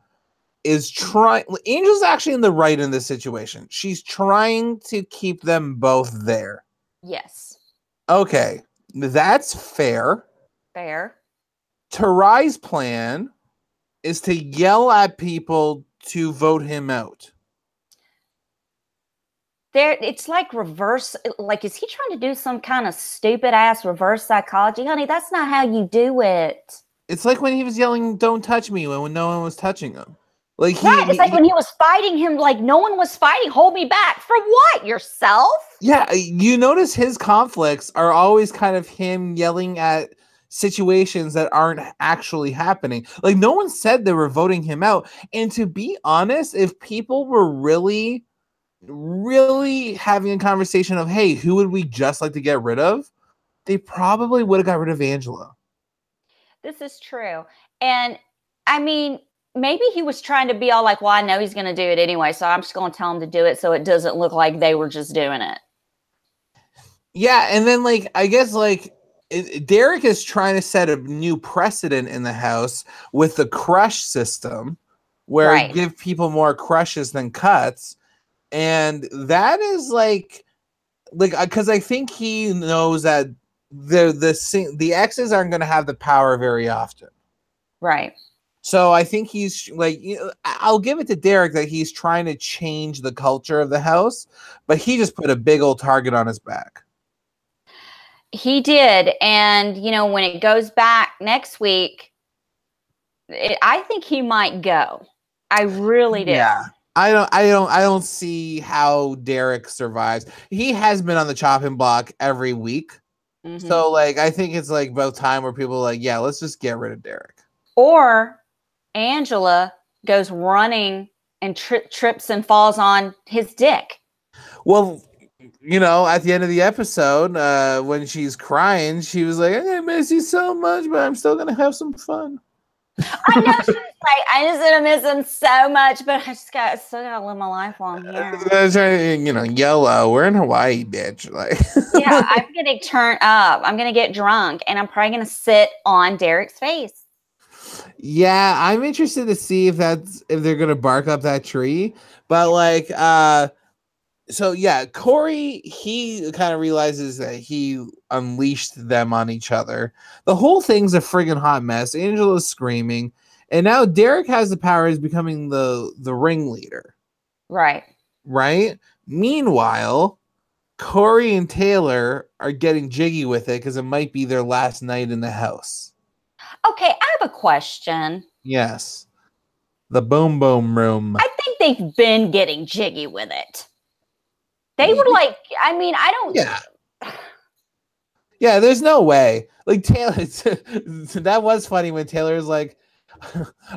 actually in the right in this situation. She's trying to keep them both there. Yes. Okay, that's fair. Fair. Tarai's plan is to yell at people to vote him out. It's like reverse, like, is he trying to do some kind of stupid ass reverse psychology? Honey, that's not how you do it. It's like when he was yelling, don't touch me, when no one was touching him. Like it's like when he was fighting him, like no one was fighting. Hold me back. For what? Yourself? Yeah, you notice his conflicts are always kind of him yelling at situations that aren't actually happening. Like no one said they were voting him out. And to be honest, if people were really having a conversation of, hey, who would we just like to get rid of? They probably would have got rid of Angela. This is true. And I mean, maybe he was trying to be all like, well, I know he's going to do it anyway, so I'm just going to tell him to do it so it doesn't look like they were just doing it. Yeah, and then, like, I guess, like, Derek is trying to set a new precedent in the house with the crush system, where you give people more crushes than cuts. And that is like, because I think he knows that the exes aren't going to have the power very often. Right. So I think he's like, I'll give it to Derek that he's trying to change the culture of the house, but he just put a big old target on his back. He did. And, when it goes back next week, I think he might go. I really do. Yeah. I don't see how Derek survives. He has been on the chopping block every week. Mm-hmm. So like I think it's like about time where people are like, yeah, let's just get rid of Derek. Or Angela goes running and trips and falls on his dick. Well, at the end of the episode, when she's crying, she was like, I miss you so much, but I'm still gonna have some fun. I know, she was like, I just gonna miss him so much, but I still gotta live my life on here. YOLO, we're in Hawaii, bitch. Like, yeah, I'm gonna turn up. I'm gonna get drunk, and I'm probably gonna sit on Derek's face. Yeah, I'm interested to see if they're gonna bark up that tree. But like, so yeah, Corey, he kind of realizes that he unleashed them on each other. The whole thing's a friggin' hot mess. Angela's screaming, and now Derek has the power. He's becoming the ringleader. Right. Meanwhile, Corey and Taylor are getting jiggy with it because it might be their last night in the house. Okay, I have a question. Yes. The boom boom room. I think they've been getting jiggy with it. They were like, I mean, I don't. Yeah. Yeah, there's no way. Like Taylor, that was funny when Taylor's like,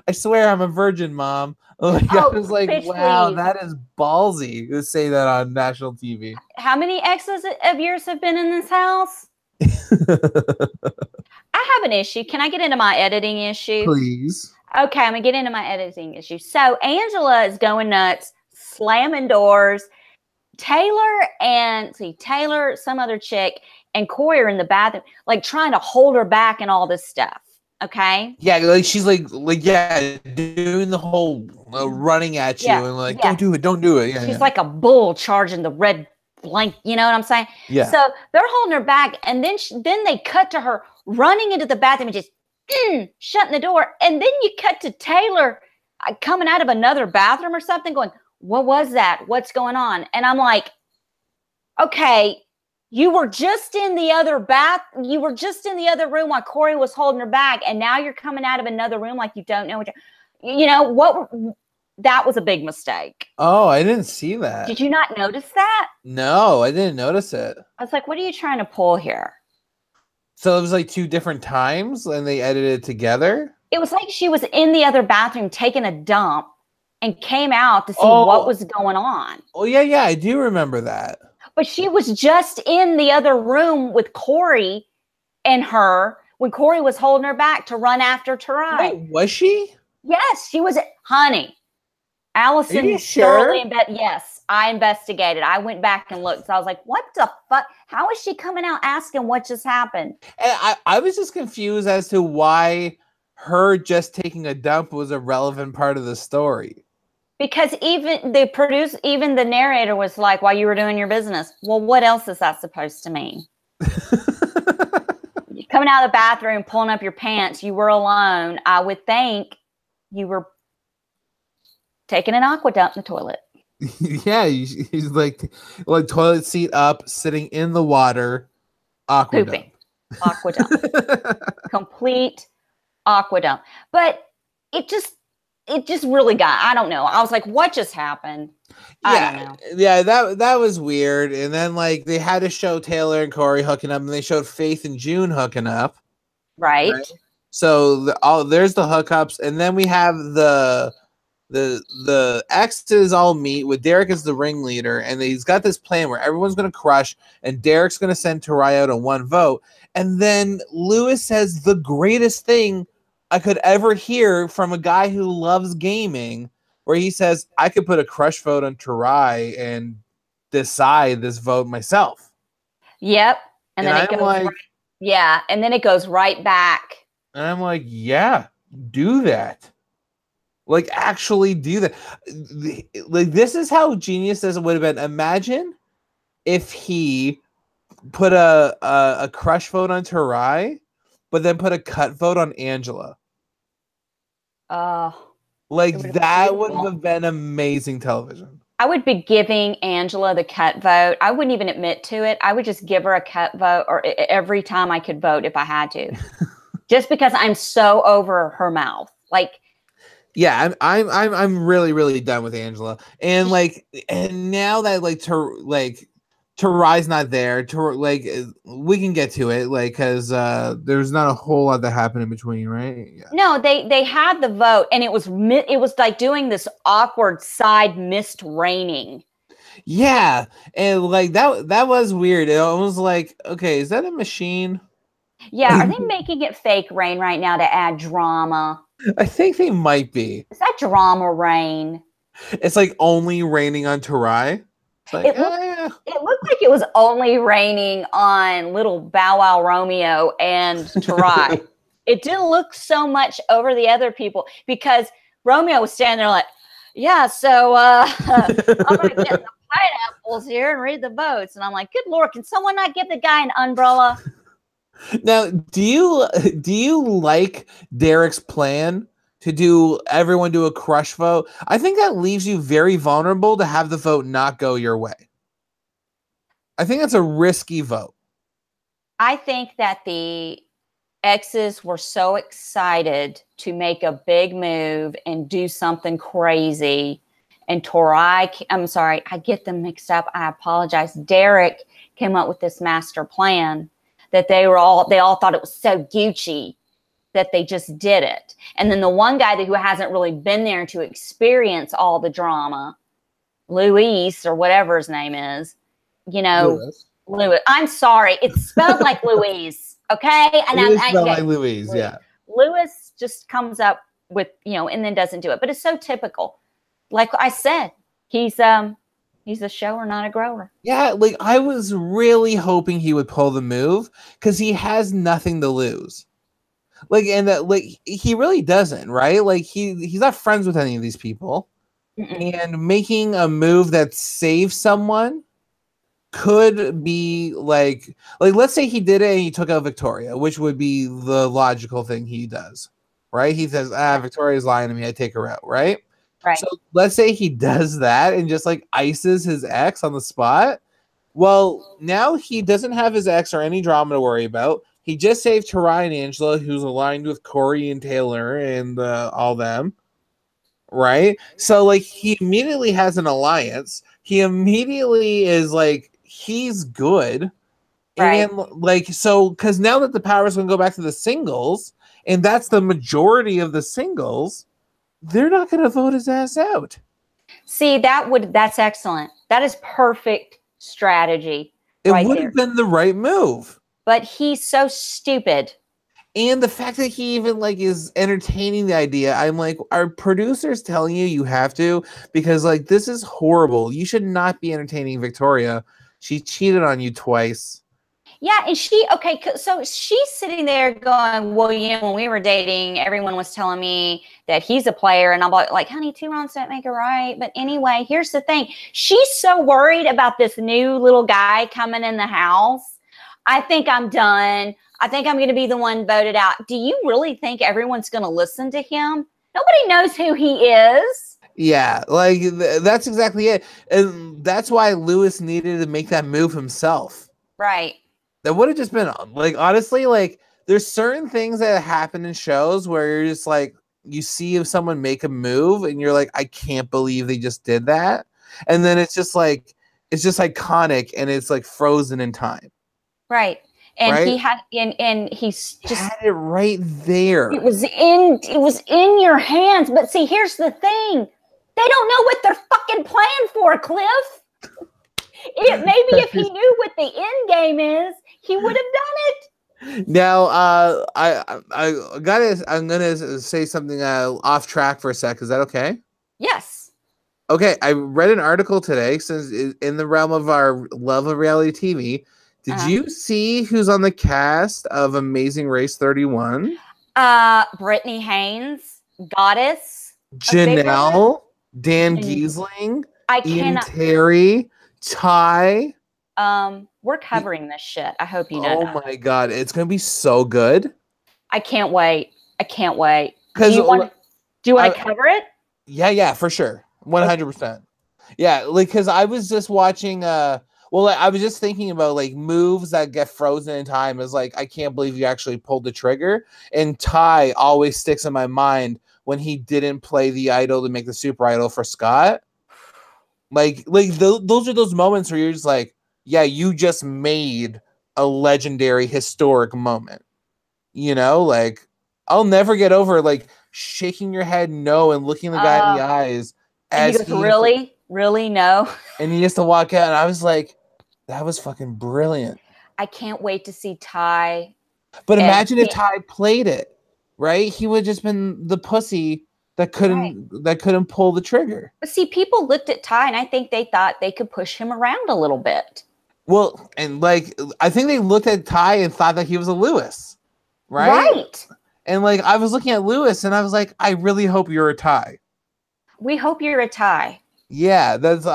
I swear I'm a virgin, Mom. Like, I was like, wow, please. That is ballsy to say that on national TV. How many exes of yours have been in this house? I have an issue. Can I get into my editing issue? Please. Okay, I'm gonna get into my editing issue. So Angela is going nuts, slamming doors. Taylor, some other chick, and Corey are in the bathroom, like trying to hold her back and all this stuff. Okay. Yeah, like she's like yeah, doing the whole running at you and like don't do it, don't do it. Yeah, she's like a bull charging the red blank. You know what I'm saying? Yeah. So they're holding her back, and then they cut to her running into the bathroom and just shutting the door, and then you cut to Taylor coming out of another bathroom or something, going, "What was that? What's going on?" And I'm like, "Okay." You were just in the other room while Corey was holding her back, and now you're coming out of another room like you don't know what that was a big mistake. Oh, I didn't see that. Did you not notice that? No, I didn't notice it. I was like, what are you trying to pull here? So it was like 2 different times and they edited it together? It was like she was in the other bathroom taking a dump and came out to see what was going on. Oh, yeah, I do remember that. But she was just in the other room with Corey and her when Corey was holding her back to run after Tarai. Wait, was she? Yes, she was. Honey, Allison. Are you sure? Yes, I investigated. I went back and looked. So I was like, what the fuck? How is she coming out asking what just happened? And I was just confused as to why her just taking a dump was a relevant part of the story. Because even the narrator was like, while you were doing your business. Well, what else is that supposed to mean? You're coming out of the bathroom, pulling up your pants. You were alone. I would think you were taking an aqua dump in the toilet. Yeah, he's like toilet seat up, sitting in the water, aqua pooping, aqua dump, complete aqua dump. But it just really got, I don't know. I was like, what just happened? I don't know. Yeah, that was weird. And then like they had to show Taylor and Corey hooking up, and they showed Faith and June hooking up. Right. So there's the hookups, and then we have the exes all meet with Derek as the ringleader, and he's got this plan where everyone's going to crush, and Derek's going to send Tarai out on 1 vote. And then Lewis says the greatest thing I could ever hear from a guy who loves gaming, where he says, I could put a crush vote on Tarai and decide this vote myself. Yep. And then it goes like, and then it goes right back. And I'm like, yeah, do that. Like, actually do that. Like, this is how genius this would have been. Imagine if he put a crush vote on Tarai, but then put a cut vote on Angela. Like, that would have been amazing television. I would be giving Angela the cut vote. I wouldn't even admit to it. I would just give her a cut vote or every time I could vote if I had to. Just because I'm so over her mouth. Like, yeah, I'm really, really done with Angela. And like, and now that Tarai's not there, we can get to it, like, because there's not a whole lot that happened in between, right? Yeah. No, they had the vote, and it was like doing this awkward side mist raining. Yeah, and like that was weird. It was like, okay, is that a machine? Yeah, are they making it fake rain right now to add drama? I think they might be. Is that drama rain? It's like only raining on Tarai. Like, it looked like it was only raining on little Bow Wow Romeo and Tarai. It didn't look so much over the other people because Romeo was standing there like, yeah, so I'm going to get the pineapples here and read the votes. And I'm like, good Lord, can someone not give the guy an umbrella? Now, do you like Derek's plan to everyone do a crush vote? I think that leaves you very vulnerable to have the vote not go your way. I think that's a risky vote. I think that the exes were so excited to make a big move and do something crazy. And I'm sorry, I get them mixed up. I apologize. Derek came up with this master plan that they all thought it was so Gucci that they just did it. And then the one guy who hasn't really been there to experience all the drama, Luis or whatever his name is, Louis. I'm sorry. It's spelled like Louise. Okay. And it's spelled like Louise. Yeah. Louis just comes up with, and then doesn't do it. But it's so typical. Like I said, he's a shower, not a grower. Yeah, like I was really hoping he would pull the move because he has nothing to lose. Like, and like he really doesn't, right? Like he's not friends with any of these people. And making a move that saves someone could be like let's say he did it and he took out Victoria, which would be the logical thing he does, right? He says, Victoria's lying to me, I take her out, right? Right. So let's say he does that and just like ices his ex on the spot. Well, now he doesn't have his ex or any drama to worry about. He just saved Tarai and Angela, who's aligned with Corey and Taylor and all them. Right? So like he immediately has an alliance. He immediately is like he's good. Right. And like so because now that the power is going to go back to the singles, and that's the majority of the singles, they're not going to vote his ass out. See, that's excellent. That is perfect strategy. It would have been the right move. But he's so stupid. And the fact that he even like is entertaining the idea, I'm like, are producers telling you have to? Because like this is horrible. You should not be entertaining Victoria. She cheated on you twice. Yeah, and so she's sitting there going, well, when we were dating, everyone was telling me that he's a player, and I'm like, honey, 2 wrongs don't make it right. But anyway, here's the thing. She's so worried about this new little guy coming in the house. I think I'm done. I think I'm going to be the one voted out. Do you really think everyone's going to listen to him? Nobody knows who he is. Yeah, like that's exactly it. And that's why Lewis needed to make that move himself. Right. That would have just been like, honestly, like there's certain things that happen in shows where you're just like, you see if someone make a move and you're like, I can't believe they just did that. And then it's just like, it's just iconic and it's like frozen in time. Right. And right? he had, and he's just had it right there. It was in your hands. But see, here's the thing. They don't know what they're fucking playing for, Cliff. Maybe if he knew what the end game is, he would have done it. Now, I'm gonna say something off track for a sec. Is that okay? Yes. Okay, I read an article today, since in the realm of our love of reality TV. Did you see who's on the cast of Amazing Race 31? Brittany Haynes, Goddess, Janelle, Dan Giesling, Ian Terry, Ty. We're covering this shit. I hope you know. Oh my god, it's gonna be so good. I can't wait. Do you want to cover it? Yeah, for sure. 100%. Yeah, like because I was just watching I was just thinking about like moves that get frozen in time. Is like, I can't believe you actually pulled the trigger. And Ty always sticks in my mind when he didn't play the idol to make the super idol for Scott. Those are those moments where you're just like, yeah, you just made a legendary, historic moment. Like I'll never get over like shaking your head no and looking the guy in the eyes. And he goes, really no. And he has to walk out, and I was like, that was fucking brilliant. I can't wait to see Ty. But imagine if Ty played it, right? He would have just been the pussy that couldn't pull the trigger. But see, people looked at Ty, and I think they thought they could push him around a little bit. Well, and like I think they looked at Ty and thought that he was a Lewis, right? Right. And like I was looking at Lewis, and I was like, I really hope you're a Ty. We hope you're a Ty. Yeah, that's what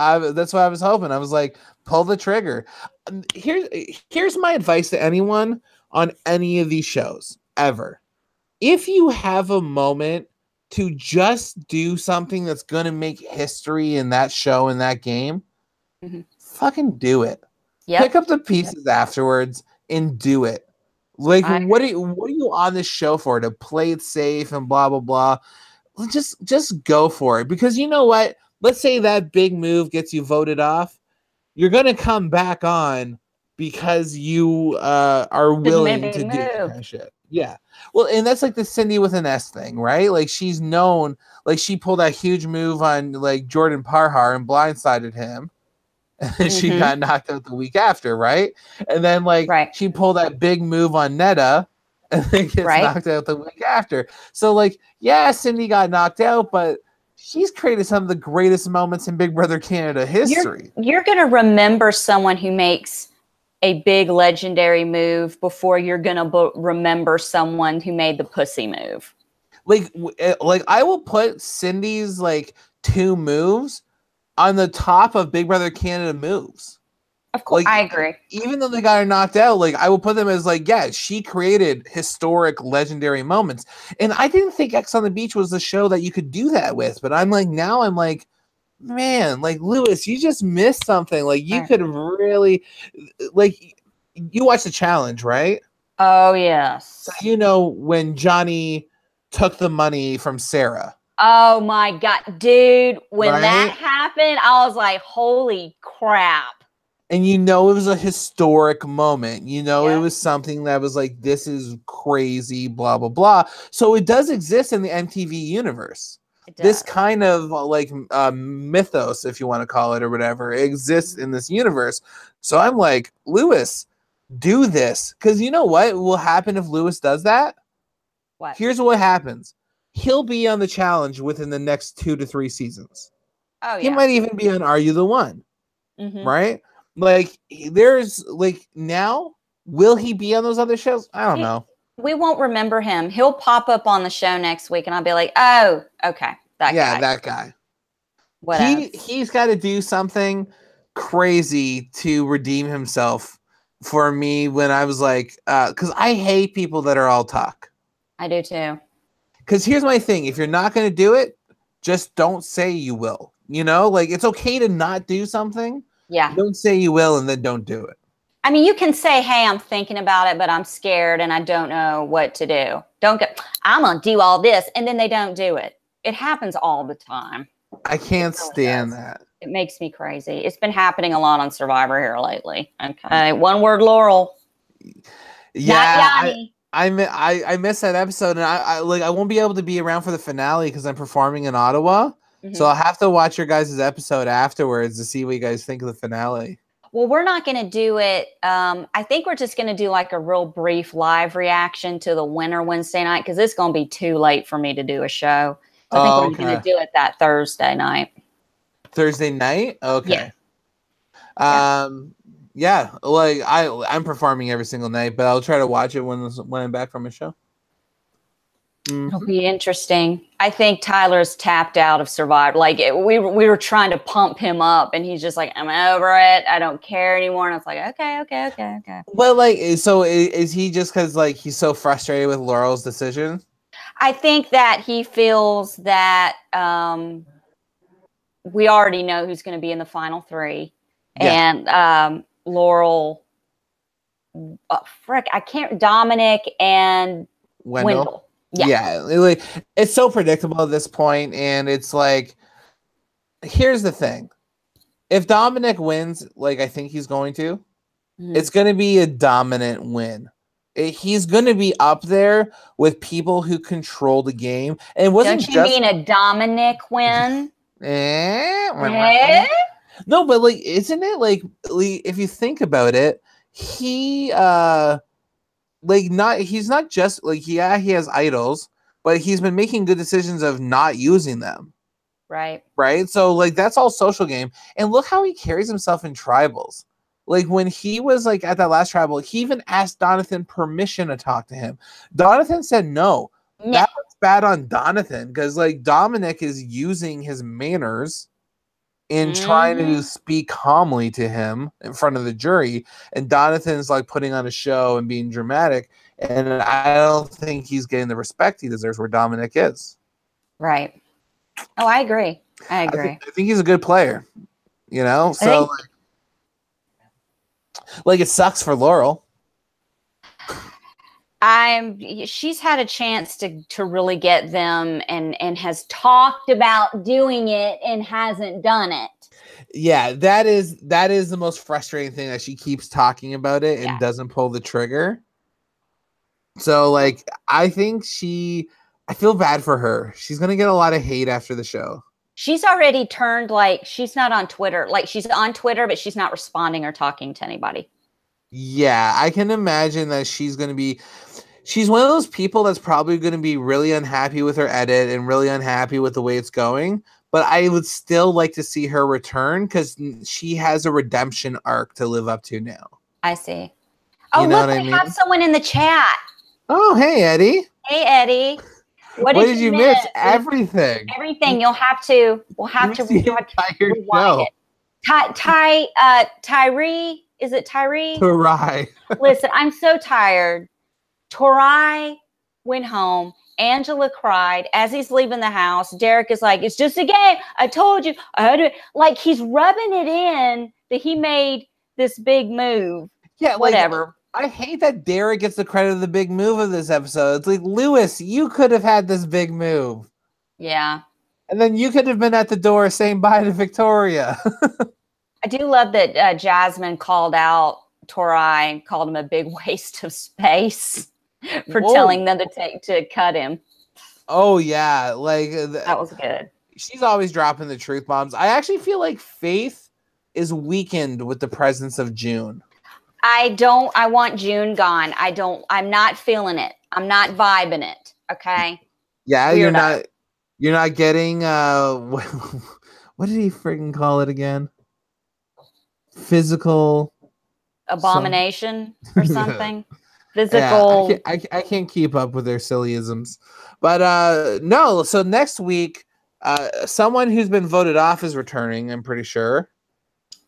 I was hoping. I was like, pull the trigger. Here's my advice to anyone on any of these shows ever. If you have a moment to just do something that's going to make history in that show, in that game, fucking do it. Yep. Pick up the pieces afterwards and do it. Like, what are you on this show for? To play it safe and blah, blah, blah. Just go for it. Because you know what? Let's say that big move gets you voted off. You're going to come back on because you are willing to do that kind of shit. Yeah. Well, and that's like the Cindy with an S thing, right? Like she's known, like she pulled that huge move on like Jordan Parhar and blindsided him. And she got knocked out the week after, right? And then like she pulled that big move on Netta and then gets Right. knocked out the week after. So, like, yeah, Cindy got knocked out, but she's created some of the greatest moments in Big Brother Canada history. You're going to remember someone who makes a big legendary move before you're going to remember someone who made the pussy move. Like I will put Cindy's like 2 moves on the top of Big Brother Canada moves. Of course, like, I agree. Even though they got her knocked out, like I will put them as like, yeah, she created historic, legendary moments. And I didn't think X on the Beach was the show that you could do that with. But I'm like, man, like Lewis, you just missed something. Like you could really, like, you watched the challenge, right? Oh yes. So you know when Johnny took the money from Sarah. Oh my God, dude. When that happened, I was like, holy crap. And you know it was a historic moment. You know, it was something that was like, this is crazy, blah, blah, blah. So it does exist in the MTV universe. This kind of like mythos, if you want to call it or whatever, exists in this universe. So I'm like, Lewis, do this. Because you know what will happen if Lewis does that? What? Here's what happens. He'll be on the challenge within the next 2 to 3 seasons. Oh, yeah. He might even be on Are You the One? Mm-hmm. Right? Like, there's like, now, will he be on those other shows? I don't know. We won't remember him. He'll pop up on the show next week and I'll be like, oh, okay. That guy. What else? He's got to do something crazy to redeem himself for me when I was like, because I hate people that are all talk. I do too. Because here's my thing. If you're not going to do it, just don't say you will. You know, like it's okay to not do something. Yeah. Don't say you will and then don't do it. I mean, you can say, hey, I'm thinking about it, but I'm scared and I don't know what to do. Don't go, I'm going to do all this. And then they don't do it. It happens all the time. I can't stand that. It makes me crazy. It's been happening a lot on Survivor here lately. Okay. One word, Laurel. Yeah. I missed that episode and I won't be able to be around for the finale because I'm performing in Ottawa. Mm-hmm. So I'll have to watch your guys' episode afterwards to see what you guys think of the finale. Well, we're not going to do it. I think we're just going to do like a real brief live reaction to the winner Wednesday night because it's going to be too late for me to do a show. So I think we're going to do it that Thursday night. Thursday night? Okay. Yeah. Like I'm performing every single night, but I'll try to watch it when I'm back from a show. Mm-hmm. It'll be interesting. I think Tyler's tapped out of Survivor. Like we were trying to pump him up, and he's just like, "I'm over it. I don't care anymore." And I was like, "Okay." Well, like, so is he just because like he's so frustrated with Laurel's decision? I think that he feels that we already know who's going to be in the final 3, and Laurel, I can't. Dominic and Wendell. Yeah, like it's so predictable at this point, and it's like, here's the thing: if Dominic wins, like I think he's going to, it's going to be a dominant win. He's going to be up there with people who control the game. And it wasn't Don't you mean a Dominic win? No, but like, isn't it like if you think about it, he he's not just like, he has idols, but he's been making good decisions of not using them. Right. So like that's all social game. And look how he carries himself in tribals. Like when he was like at that last tribal, he even asked Donathan permission to talk to him. Donathan said no. That was bad on Donathan because like Dominic is using his manners in trying to speak calmly to him in front of the jury, and Donathan's like putting on a show and being dramatic, and I don't think he's getting the respect he deserves where Dominic is. Right. Oh, I agree. I think he's a good player, you know? So like it sucks for Laurel. She's had a chance to really get them and has talked about doing it and hasn't done it. Yeah, that is the most frustrating thing, that she keeps talking about it and doesn't pull the trigger. So like I feel bad for her. She's gonna get a lot of hate after the show. She's already turned, like, she's not on Twitter. Like, she's on Twitter, but she's not responding or talking to anybody. Yeah, I can imagine that she's going to be... she's one of those people that's probably going to be really unhappy with her edit and really unhappy with the way it's going. But I would still like to see her return because she has a redemption arc to live up to now. I see. Oh, you know look, we have someone in the chat. Oh, hey, Eddie. Hey, Eddie. What did you miss? Everything. Everything. We'll have to rewind it. Tyree. Is it Tyree? Tarai. Listen, I'm so tired. Tarai went home. Angela cried as he's leaving the house. Derek is like, it's just a game. I told you. I had to. Like, he's rubbing it in that he made this big move. Yeah, whatever. I hate that Derek gets the credit of the big move of this episode. It's like, Lewis, you could have had this big move. Yeah. And then you could have been at the door saying bye to Victoria. I do love that Jasmine called out Tarai and called him a big waste of space for telling them to cut him. Oh, yeah. That was good. She's always dropping the truth bombs. I actually feel like Faith is weakened with the presence of June. I want June gone. I'm not feeling it. I'm not vibing it. Okay. Yeah, Weirdo. You're not getting what did he freaking call it again? Physical abomination or something. Physical. Yeah, I can't keep up with their sillyisms. But no, so next week, someone who's been voted off is returning, I'm pretty sure.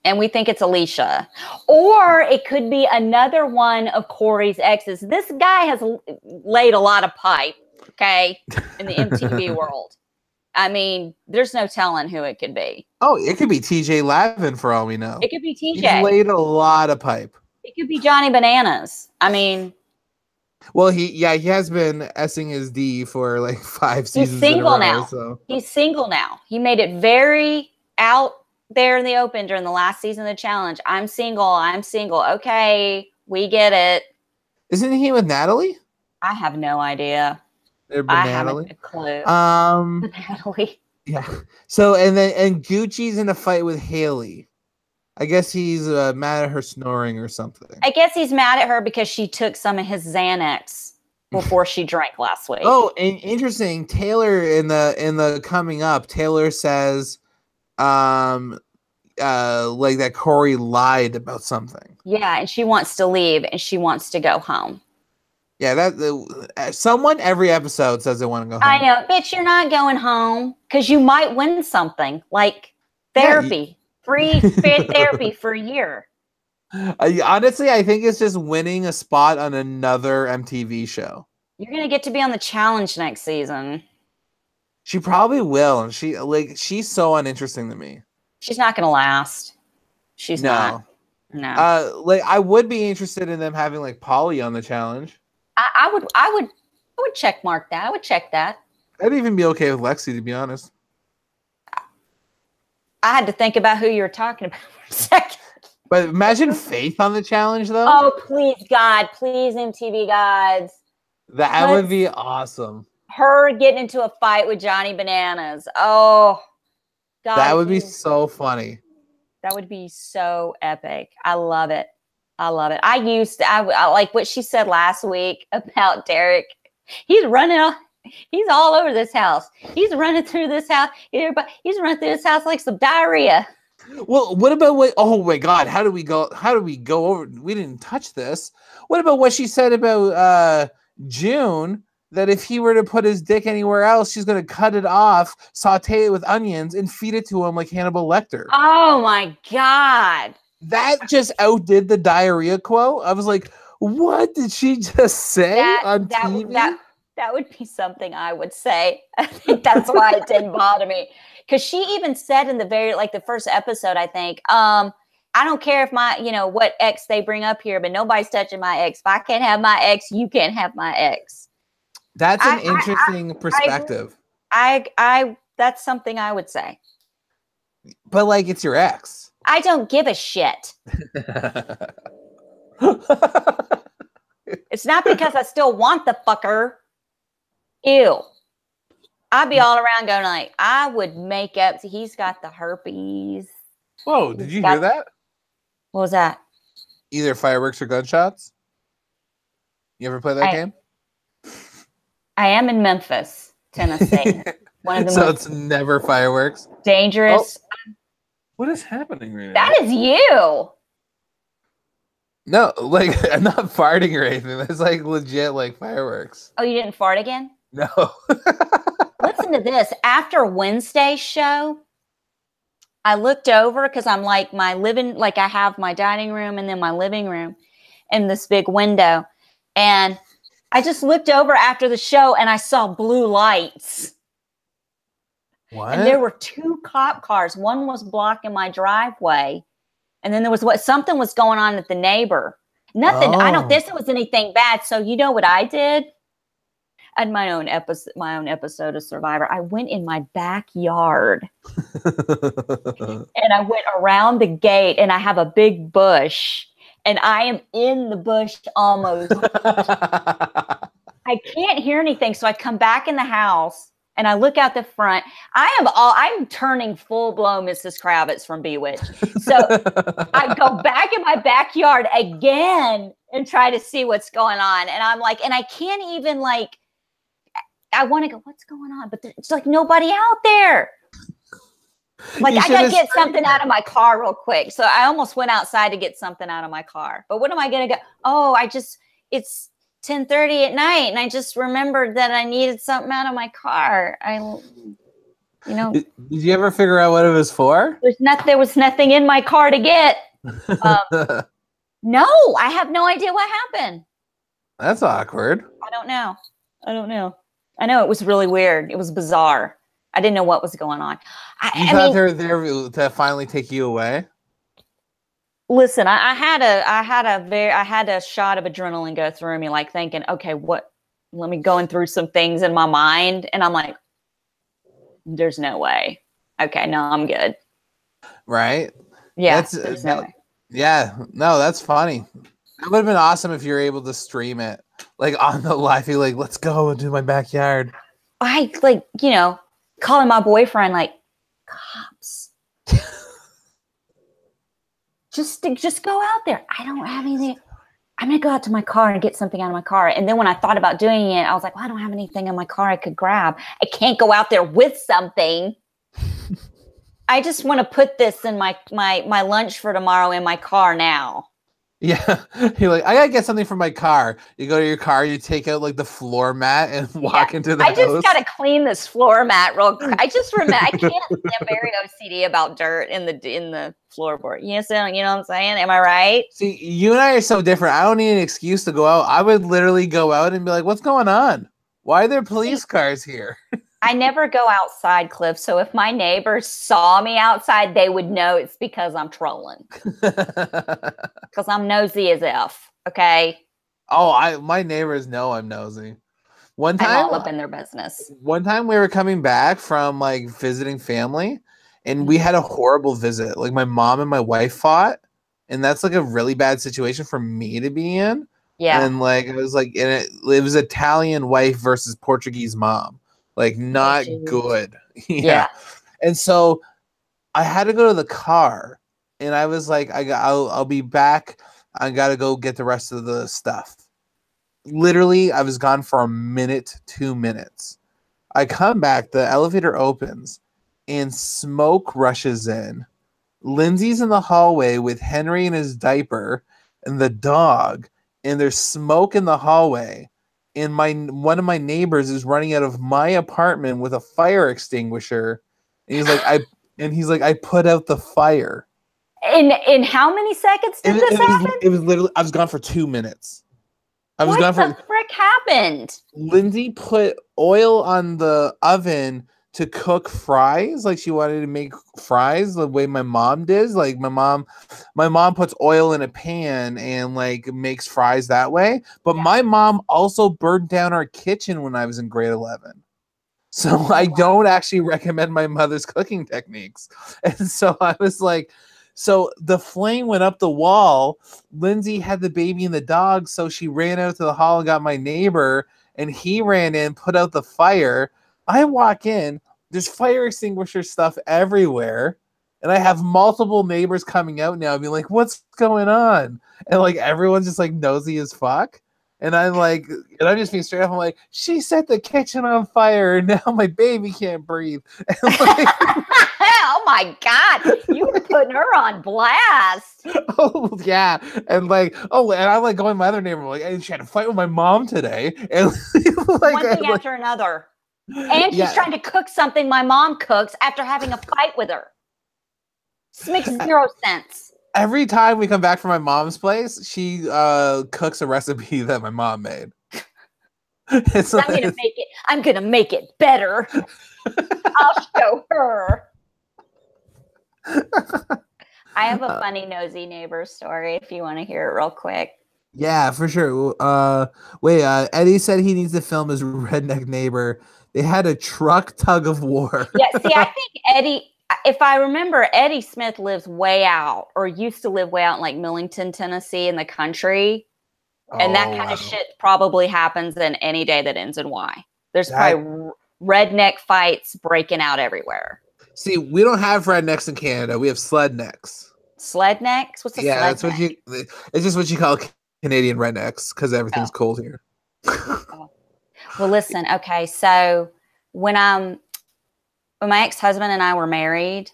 And we think it's Alicia. Or it could be another one of Corey's exes. This guy has laid a lot of pipe, okay, in the MTV world. I mean, there's no telling who it could be. Oh, it could be TJ Lavin for all we know. It could be TJ. He's laid a lot of pipe. It could be Johnny Bananas. I mean... Well, he has been S-ing his D for like 5 seasons. He's single in a row, now. So. He's single now. He made it very out there in the open during the last season of the challenge. I'm single. Okay, we get it. Isn't he with Natalie? I have no idea. I haven't a clue. Natalie. Yeah. So and Gucci's in a fight with Haley. I guess he's mad at her snoring or something. I guess he's mad at her because she took some of his Xanax before she drank last week. Oh, and interesting. Taylor in the coming up, Taylor says like that Corey lied about something. Yeah, and she wants to leave and she wants to go home. Yeah, someone every episode says they want to go home. I know, bitch, you're not going home because you might win something like therapy, free therapy for a year. Honestly, I think it's just winning a spot on another MTV show. You're gonna get to be on the challenge next season. She probably will, and she's so uninteresting to me. She's not gonna last. She's not. No. I would be interested in them having like Polly on the challenge. I would check mark that. I would check that. I'd even be okay with Lexi, to be honest. I had to think about who you were talking about for a second. But imagine Faith on the challenge, though. Oh, please, God. Please, MTV gods. That would be awesome. Her getting into a fight with Johnny Bananas. Oh, God. That would be so funny. That would be so epic. I love it. I love it. I like what she said last week about Derek. He's all over this house. He's running through this house. He's running through this house like some diarrhea. Well, what about oh my God, how do we go over? We didn't touch this. What about what she said about June, that if he were to put his dick anywhere else, she's going to cut it off, saute it with onions, and feed it to him like Hannibal Lecter. Oh my God. That just outdid the diarrhea quote. I was like, what did she just say on TV? That would be something I would say. I think that's why it didn't bother me. Because she even said in the first episode, I think, I don't care if what ex they bring up here, but nobody's touching my ex. If I can't have my ex, you can't have my ex. That's an interesting perspective. That's something I would say. But like, it's your ex. I don't give a shit. It's not because I still want the fucker. Ew. I'd be all around going like, I would make up. He's got the herpes. Whoa, did you hear that? What was that? Either fireworks or gunshots. You ever play that game? I am in Memphis, Tennessee. One of the So most it's never fireworks. dangerous. Oh, what is happening right now? That is you. No, like I'm not farting or anything. That's like legit like fireworks. Oh, you didn't fart again? No. Listen to this. After Wednesday's show, I looked over because I'm like I have my dining room and then my living room and this big window. And I just looked over after the show and I saw blue lights. What? And there were 2 cop cars. One was blocking my driveway. And then there was something was going on at the neighbor. Nothing. I don't think it was anything bad. So you know what I did? I had my own episode of Survivor. I went in my backyard and I went around the gate and I have a big bush and I am in the bush almost. I can't hear anything. So I come back in the house and I look out the front. I'm turning full blown Mrs. Kravitz from Bewitched. So I go back in my backyard again and try to see what's going on. And I'm like, and I can't even like, I want to go, what's going on? But there's like nobody out there. Like I got to get something out of my car real quick. So I almost went outside to get something out of my car. But what am I going to go? Oh, it's 10:30 at night. And I just remembered that I needed something out of my car. Did you ever figure out what it was for? There was nothing in my car to get. No, I have no idea what happened. That's awkward. I don't know. I know it was really weird. It was bizarre. I didn't know what was going on. You thought they were there to finally take you away? Listen, I had a shot of adrenaline go through me, like thinking, okay, let me going through some things in my mind. And I'm like, there's no way. Okay, no, I'm good. Right? Yeah, there's no way. Yeah, no, that's funny. It would have been awesome if you were able to stream it. Like on the live, you're like, let's go into my backyard. I calling my boyfriend like, cops. just go out there. I don't have anything. I'm going to go out to my car and get something out of my car. And then when I thought about doing it, I was like, well, I don't have anything in my car I could grab. I can't go out there with something. I just want to put this in my lunch for tomorrow in my car now. Yeah, you're like, I gotta get something from my car. You go to your car, you take out like the floor mat and walk into the house. I just gotta clean this floor mat real quick. I just remember I can't. I'm very OCD about dirt in the floorboard. You know what I'm saying? Am I right? See, you and I are so different. I don't need an excuse to go out. I would literally go out and be like, "What's going on? Why are there police cars here?" I never go outside, Cliff. So if my neighbors saw me outside, they would know it's because I'm trolling. Because I'm nosy as F. Okay. Oh, my neighbors know I'm nosy. One time, I'm all up in their business. One time we were coming back from like visiting family, and we had a horrible visit. Like my mom and my wife fought, and that's like a really bad situation for me to be in. Yeah. And like it was like, and it was Italian wife versus Portuguese mom. Like not good. Yeah. And so I had to go to the car and I was like, I'll be back. I got to go get the rest of the stuff. Literally, I was gone for a minute, 2 minutes. I come back, the elevator opens and smoke rushes in. Lindsay's in the hallway with Henry in his diaper and the dog, and there's smoke in the hallway. And one of my neighbors is running out of my apartment with a fire extinguisher. And he's like, I put out the fire. In how many seconds did this happen? It was literally, I was gone for 2 minutes. What the frick happened? Lindsay put oil on the oven to cook fries. Like she wanted to make fries the way my mom did. Like my mom puts oil in a pan and like makes fries that way. But my mom also burned down our kitchen when I was in grade 11. So I don't actually recommend my mother's cooking techniques. And so I was like, so the flame went up the wall. Lindsay had the baby and the dog. So she ran out to the hall and got my neighbor, and he ran in, put out the fire. I walk in, there's fire extinguisher stuff everywhere. And I have multiple neighbors coming out now being like, what's going on? And like, everyone's just like nosy as fuck. And I'm like, and I'm just being straight up. I'm like, she set the kitchen on fire, and now my baby can't breathe. And like, oh my God, you were putting her on blast. oh yeah, and like, oh, and I'm like going to my other neighbor, like, and she had to fight with my mom today, and like, one thing after another. And she's trying to cook something my mom cooks after having a fight with her. This makes 0 sense. Every time we come back from my mom's place, she cooks a recipe that my mom made. I'm gonna make it better. I'll show her. I have a funny nosy neighbor story if you want to hear it real quick. Yeah, for sure. Eddie said he needs to film his redneck neighbor. They had a truck tug of war. Yeah, see, I think Eddie, if I remember, Eddie Smith lives way out or used to live way out in like Millington, Tennessee in the country. And that kind of shit probably happens in any day that ends in Y. There's probably redneck fights breaking out everywhere. See, we don't have rednecks in Canada. We have slednecks. Slednecks? What's a sledneck? That's what it's just what you call Canadian rednecks because everything's cold here. Well, listen, okay, so when my ex-husband and I were married,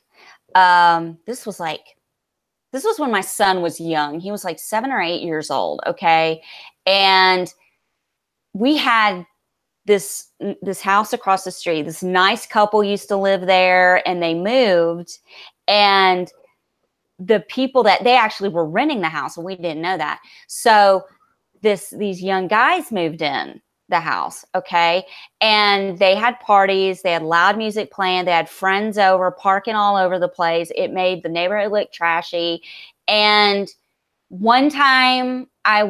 this was when my son was young. He was like 7 or 8 years old, okay? And we had this house across the street. This nice couple used to live there, and they moved, and the people that they actually were renting the house, and we didn't know that. So these young guys moved in the house, okay? And they had parties, they had loud music playing, they had friends over, parking all over the place. It made the neighborhood look trashy. And one time I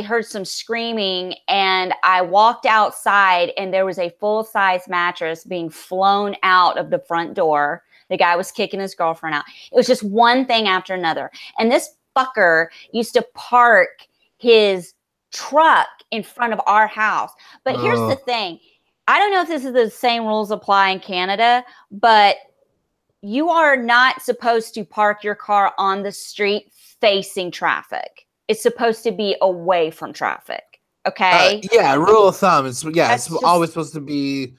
heard some screaming, and I walked outside, and there was a full-size mattress being flown out of the front door. The guy was kicking his girlfriend out. It was just one thing after another. And this fucker used to park his truck in front of our house. But here's the thing. I don't know if this is the same rules apply in Canada, but you are not supposed to park your car on the street facing traffic. It's supposed to be away from traffic. Okay? Yeah, rule of thumb. It's always supposed to be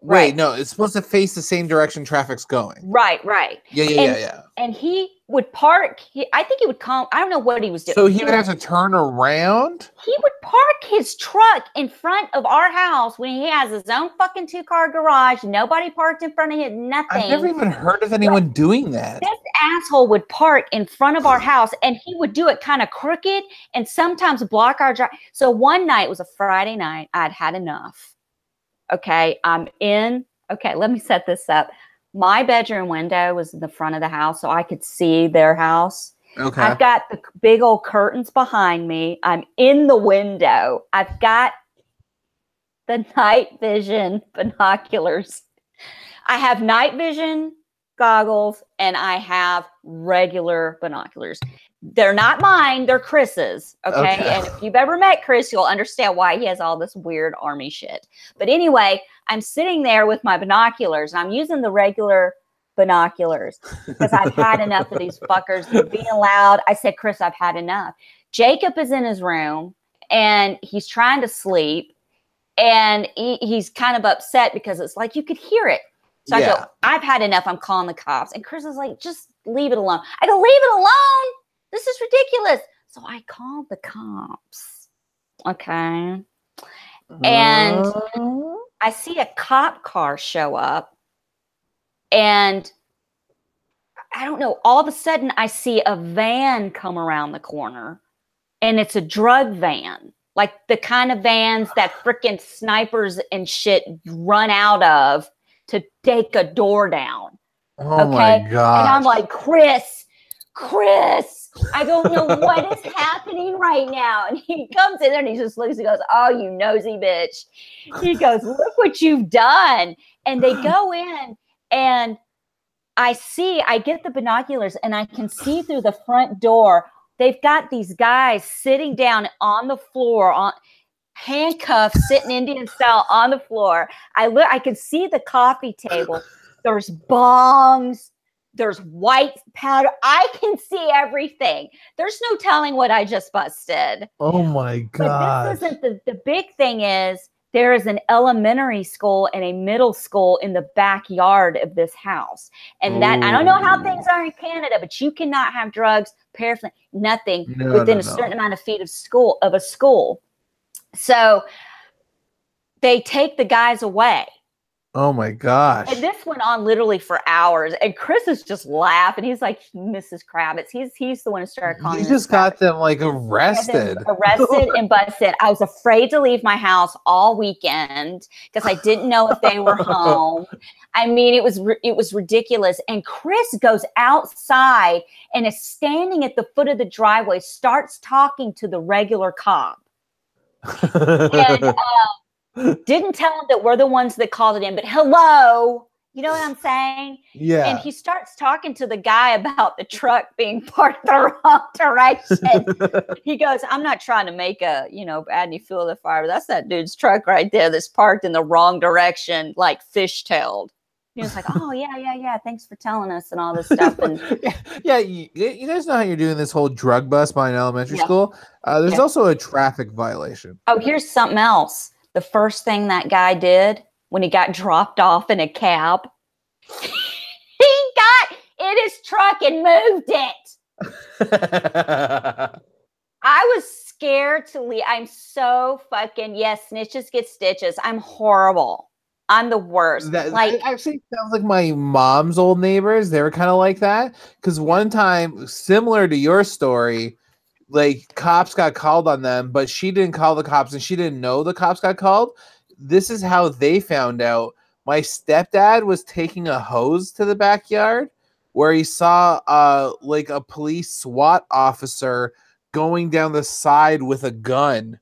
Wait, no, it's supposed to face the same direction traffic's going. Right. Yeah. And he would park. I think he would come. I don't know what he was doing. So he would have to turn around? He would park his truck in front of our house when he has his own fucking 2-car garage. Nobody parked in front of him, nothing. I've never even heard of anyone doing that. This asshole would park in front of our house, and he would do it kind of crooked and sometimes block our drive. So one night, it was a Friday night, I'd had enough. Okay, let me set this up. My bedroom window was in the front of the house, so I could see their house. Okay. I've got the big old curtains behind me. I'm in the window. I've got the night vision binoculars. I have night vision goggles, and I have regular binoculars. They're not mine. They're Chris's. Okay. And if you've ever met Chris, you'll understand why he has all this weird army shit. But anyway, I'm sitting there with my binoculars, and I'm using the regular binoculars because I've had enough of these fuckers being loud. I said, Chris, I've had enough. Jacob is in his room, and he's trying to sleep, and he's kind of upset because it's like you could hear it. So I go, I've had enough. I'm calling the cops. And Chris is like, just leave it alone. I go, leave it alone? This is ridiculous. So I called the cops. Okay. And I see a cop car show up. And I don't know, all of a sudden I see a van come around the corner. And it's a drug van. Like the kind of vans that freaking snipers and shit run out of to take a door down. Oh my God. And I'm like, Chris, I don't know what is happening right now. And he comes in there and he just looks and goes, oh, you nosy bitch. He goes, look what you've done. And they go in, and I get the binoculars, and I can see through the front door. They've got these guys sitting down on the floor, on handcuffed, sitting Indian style on the floor. I can see the coffee table. There's bongs. There's white powder. I can see everything. There's no telling what I just busted. Oh my God. But this isn't the big thing is there is an elementary school and a middle school in the backyard of this house. And that, I don't know how things are in Canada, but you cannot have drugs, paraphernalia, nothing within a certain amount of feet of a school. So they take the guys away. Oh my gosh. And this went on literally for hours. And Chris is just laughing. He's like Mrs. Kravitz. He's the one who started calling. He just got them like arrested. Arrested and busted. I was afraid to leave my house all weekend because I didn't know if they were home. I mean, it was ridiculous. And Chris goes outside and is standing at the foot of the driveway, starts talking to the regular cop. And didn't tell him that we're the ones that called it in, but hello, you know what I'm saying? Yeah. And he starts talking to the guy about the truck being parked the wrong direction. He goes, I'm not trying to make add any fuel to the fire, but that's that dude's truck right there that's parked in the wrong direction, like fishtailed. He was like, oh, yeah. Thanks for telling us and all this stuff. And yeah, you guys know how you're doing this whole drug bust by an elementary school? There's also a traffic violation. Oh, here's something else. The first thing that guy did when he got dropped off in a cab, he got in his truck and moved it. I was scared to leave. I'm so fucking, snitches get stitches. I'm horrible. I'm the worst. That actually sounds like my mom's old neighbors. They were kind of like that. Because one time, similar to your story, like cops got called on them, but she didn't call the cops and she didn't know the cops got called. This is how they found out. My stepdad was taking a hose to the backyard where he saw like a police SWAT officer going down the side with a gun,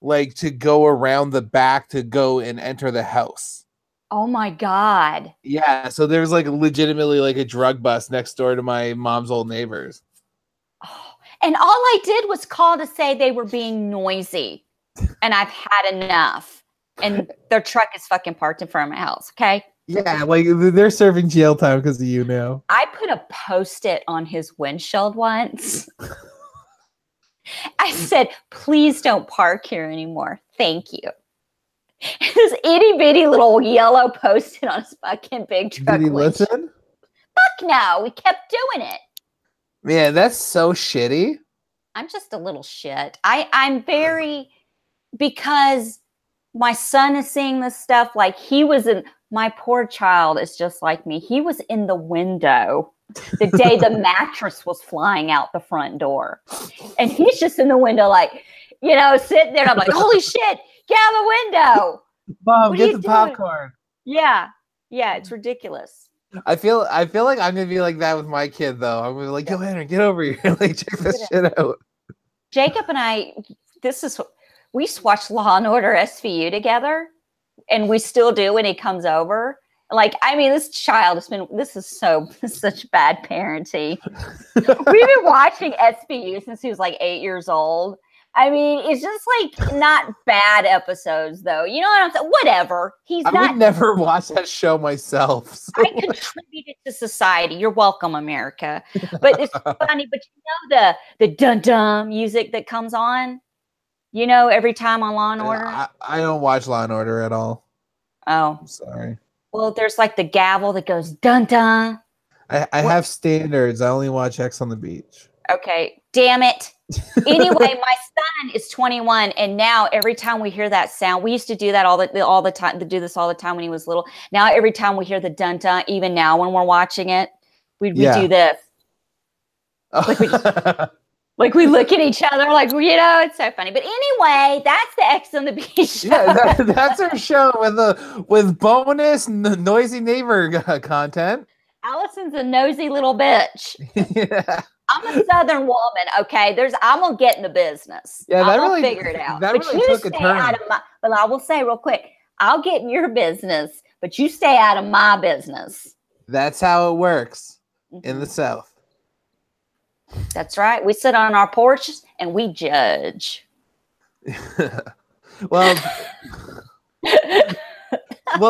like to go around the back to go and enter the house. Oh my God. Yeah. So there's like legitimately like a drug bust next door to my mom's old neighbors. And all I did was call to say they were being noisy and I've had enough. And their truck is fucking parked in front of my house. Okay. Yeah. Like they're serving jail time because of you now. I put a Post-it on his windshield once. I said, please don't park here anymore. Thank you. This itty bitty little yellow Post-it on his fucking big truck. Did he listen? Fuck no. We kept doing it. Man, that's so shitty. I'm just a little shit. I'm very, because my son is seeing this stuff. Like my poor child is just like me. He was in the window the day the mattress was flying out the front door. And he's just in the window like, sitting there. And I'm like, holy shit, get out the window. Mom, get the popcorn. Yeah. Yeah, it's ridiculous. I feel like I'm gonna be like that with my kid though. I'm gonna be like, yo, Henry, get over here. Like, check this shit out. Jacob and I, we used to watch Law and Order SVU together, and we still do when he comes over. Like, I mean, this child this is such bad parenting. We've been watching SVU since he was like 8 years old. I mean, it's just like not bad episodes, though. You know what I'm saying? Whatever. I would never watch that show myself. So. I contributed to society. You're welcome, America. But it's funny. But the dun dun music that comes on, every time on Law and Order. I don't watch Law and Order at all. Oh, I'm sorry. Well, there's like the gavel that goes dun dun. I have standards. I only watch X on the Beach. Okay, damn it. Anyway, my son is 21, and now every time we hear that sound, we used to do that all the time. To do this all the time when he was little. Now every time we hear the dun dun, even now when we're watching it, we do this. Like we look at each other, like it's so funny. But anyway, that's the X on the Beach show. Yeah, that's our show with bonus noisy neighbor content. Allison's a nosy little bitch. Yeah. I'm a Southern woman, okay? I'm gonna get in the business. Yeah, I'm gonna figure it out. That really took a turn. But I will say real quick, I'll get in your business, but you stay out of my business. That's how it works in the South. That's right. We sit on our porches and we judge. Well,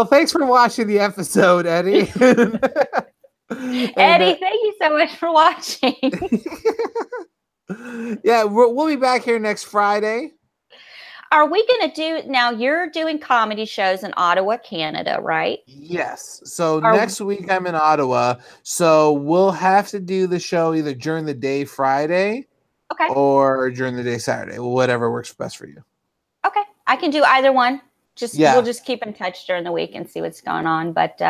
thanks for watching the episode, Eddie. Eddie, thank you so much for watching. Yeah, we'll be back here next Friday. Are we going to do, now you're doing comedy shows in Ottawa, Canada, right? Yes. So next week I'm in Ottawa. So we'll have to do the show either during the day Friday or during the day Saturday, whatever works best for you. Okay. I can do either one. We'll just keep in touch during the week and see what's going on. But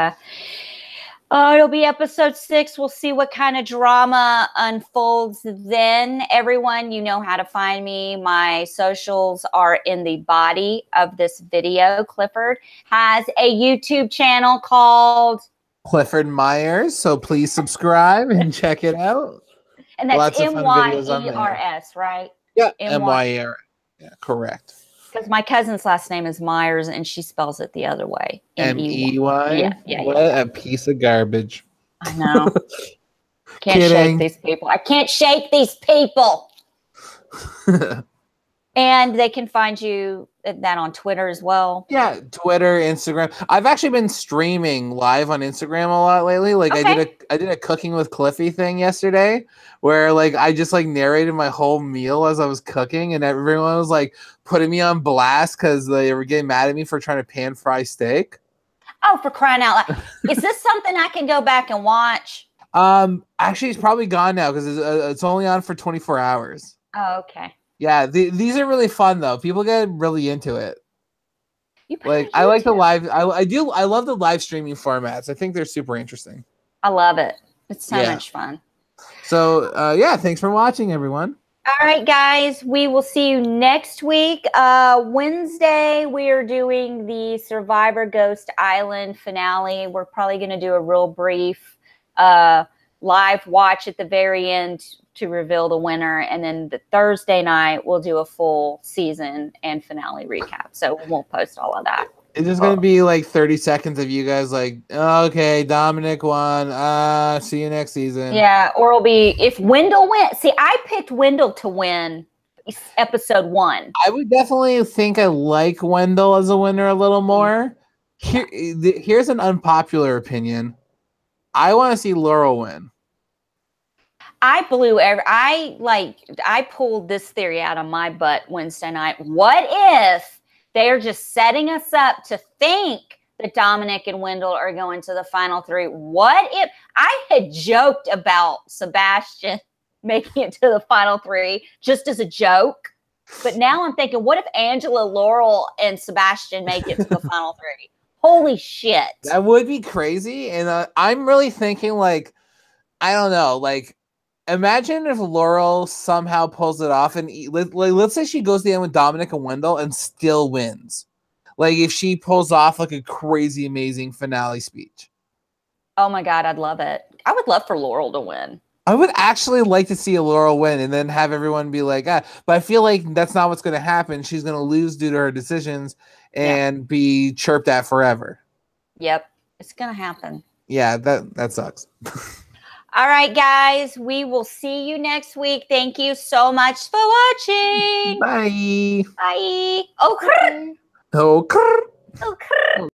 it'll be episode 6. We'll see what kind of drama unfolds then. Everyone, you know how to find me. My socials are in the body of this video. Clifford has a YouTube channel called Clifford Myers. So please subscribe and check it out. And that's M-Y-E-R-S, right? Yeah, M-Y-E-R. Yeah, correct. Because my cousin's last name is Myers, and she spells it the other way. M-E-Y? Yeah. What a piece of garbage. I know. Can't shake these people. I can't shake these people. And they can find you that on Twitter as well. Yeah, Twitter, Instagram. I've actually been streaming live on Instagram a lot lately. Like I did a cooking with Cliffy thing yesterday where like I just like narrated my whole meal as I was cooking, and everyone was like putting me on blast because they were getting mad at me for trying to pan fry steak. Oh, for crying out loud. Is this something I can go back and watch? Actually it's probably gone now because it's only on for 24 hours. Oh, okay. Yeah, these are really fun though. People get really into it. Like I like the live. I love the live streaming formats. I think they're super interesting. I love it. It's so much fun. So yeah, thanks for watching, everyone. All right, guys. We will see you next week. Wednesday, we are doing the Survivor Ghost Island finale. We're probably going to do a real brief live watch at the very end to reveal the winner, and then the Thursday night we'll do a full season and finale recap. So we'll post all of that. It's just gonna be like 30 seconds of you guys like, okay, Dominic won. See you next season. Yeah, or it'll be if Wendell wins. See, I picked Wendell to win episode 1. I would definitely think I like Wendell as a winner a little more. Here's an unpopular opinion. I want to see Laurel win. I pulled this theory out of my butt Wednesday night. What if they're just setting us up to think that Dominic and Wendell are going to the final 3? What if I had joked about Sebastian making it to the final 3 just as a joke? But now I'm thinking, what if Angela, Laurel, and Sebastian make it to the final 3? Holy shit. That would be crazy. And I'm really thinking like, I don't know, like, imagine if Laurel somehow pulls it off and let's say she goes to the end with Dominic and Wendell and still wins. Like if she pulls off like a crazy, amazing finale speech. Oh my God, I'd love it. I would love for Laurel to win. I would actually like to see a Laurel win and then have everyone be like, but I feel like that's not what's going to happen. She's going to lose due to her decisions and be chirped at forever. Yep. It's going to happen. Yeah, that sucks. All right, guys, we will see you next week. Thank you so much for watching. Bye. Bye. Okay. Okay. Okay.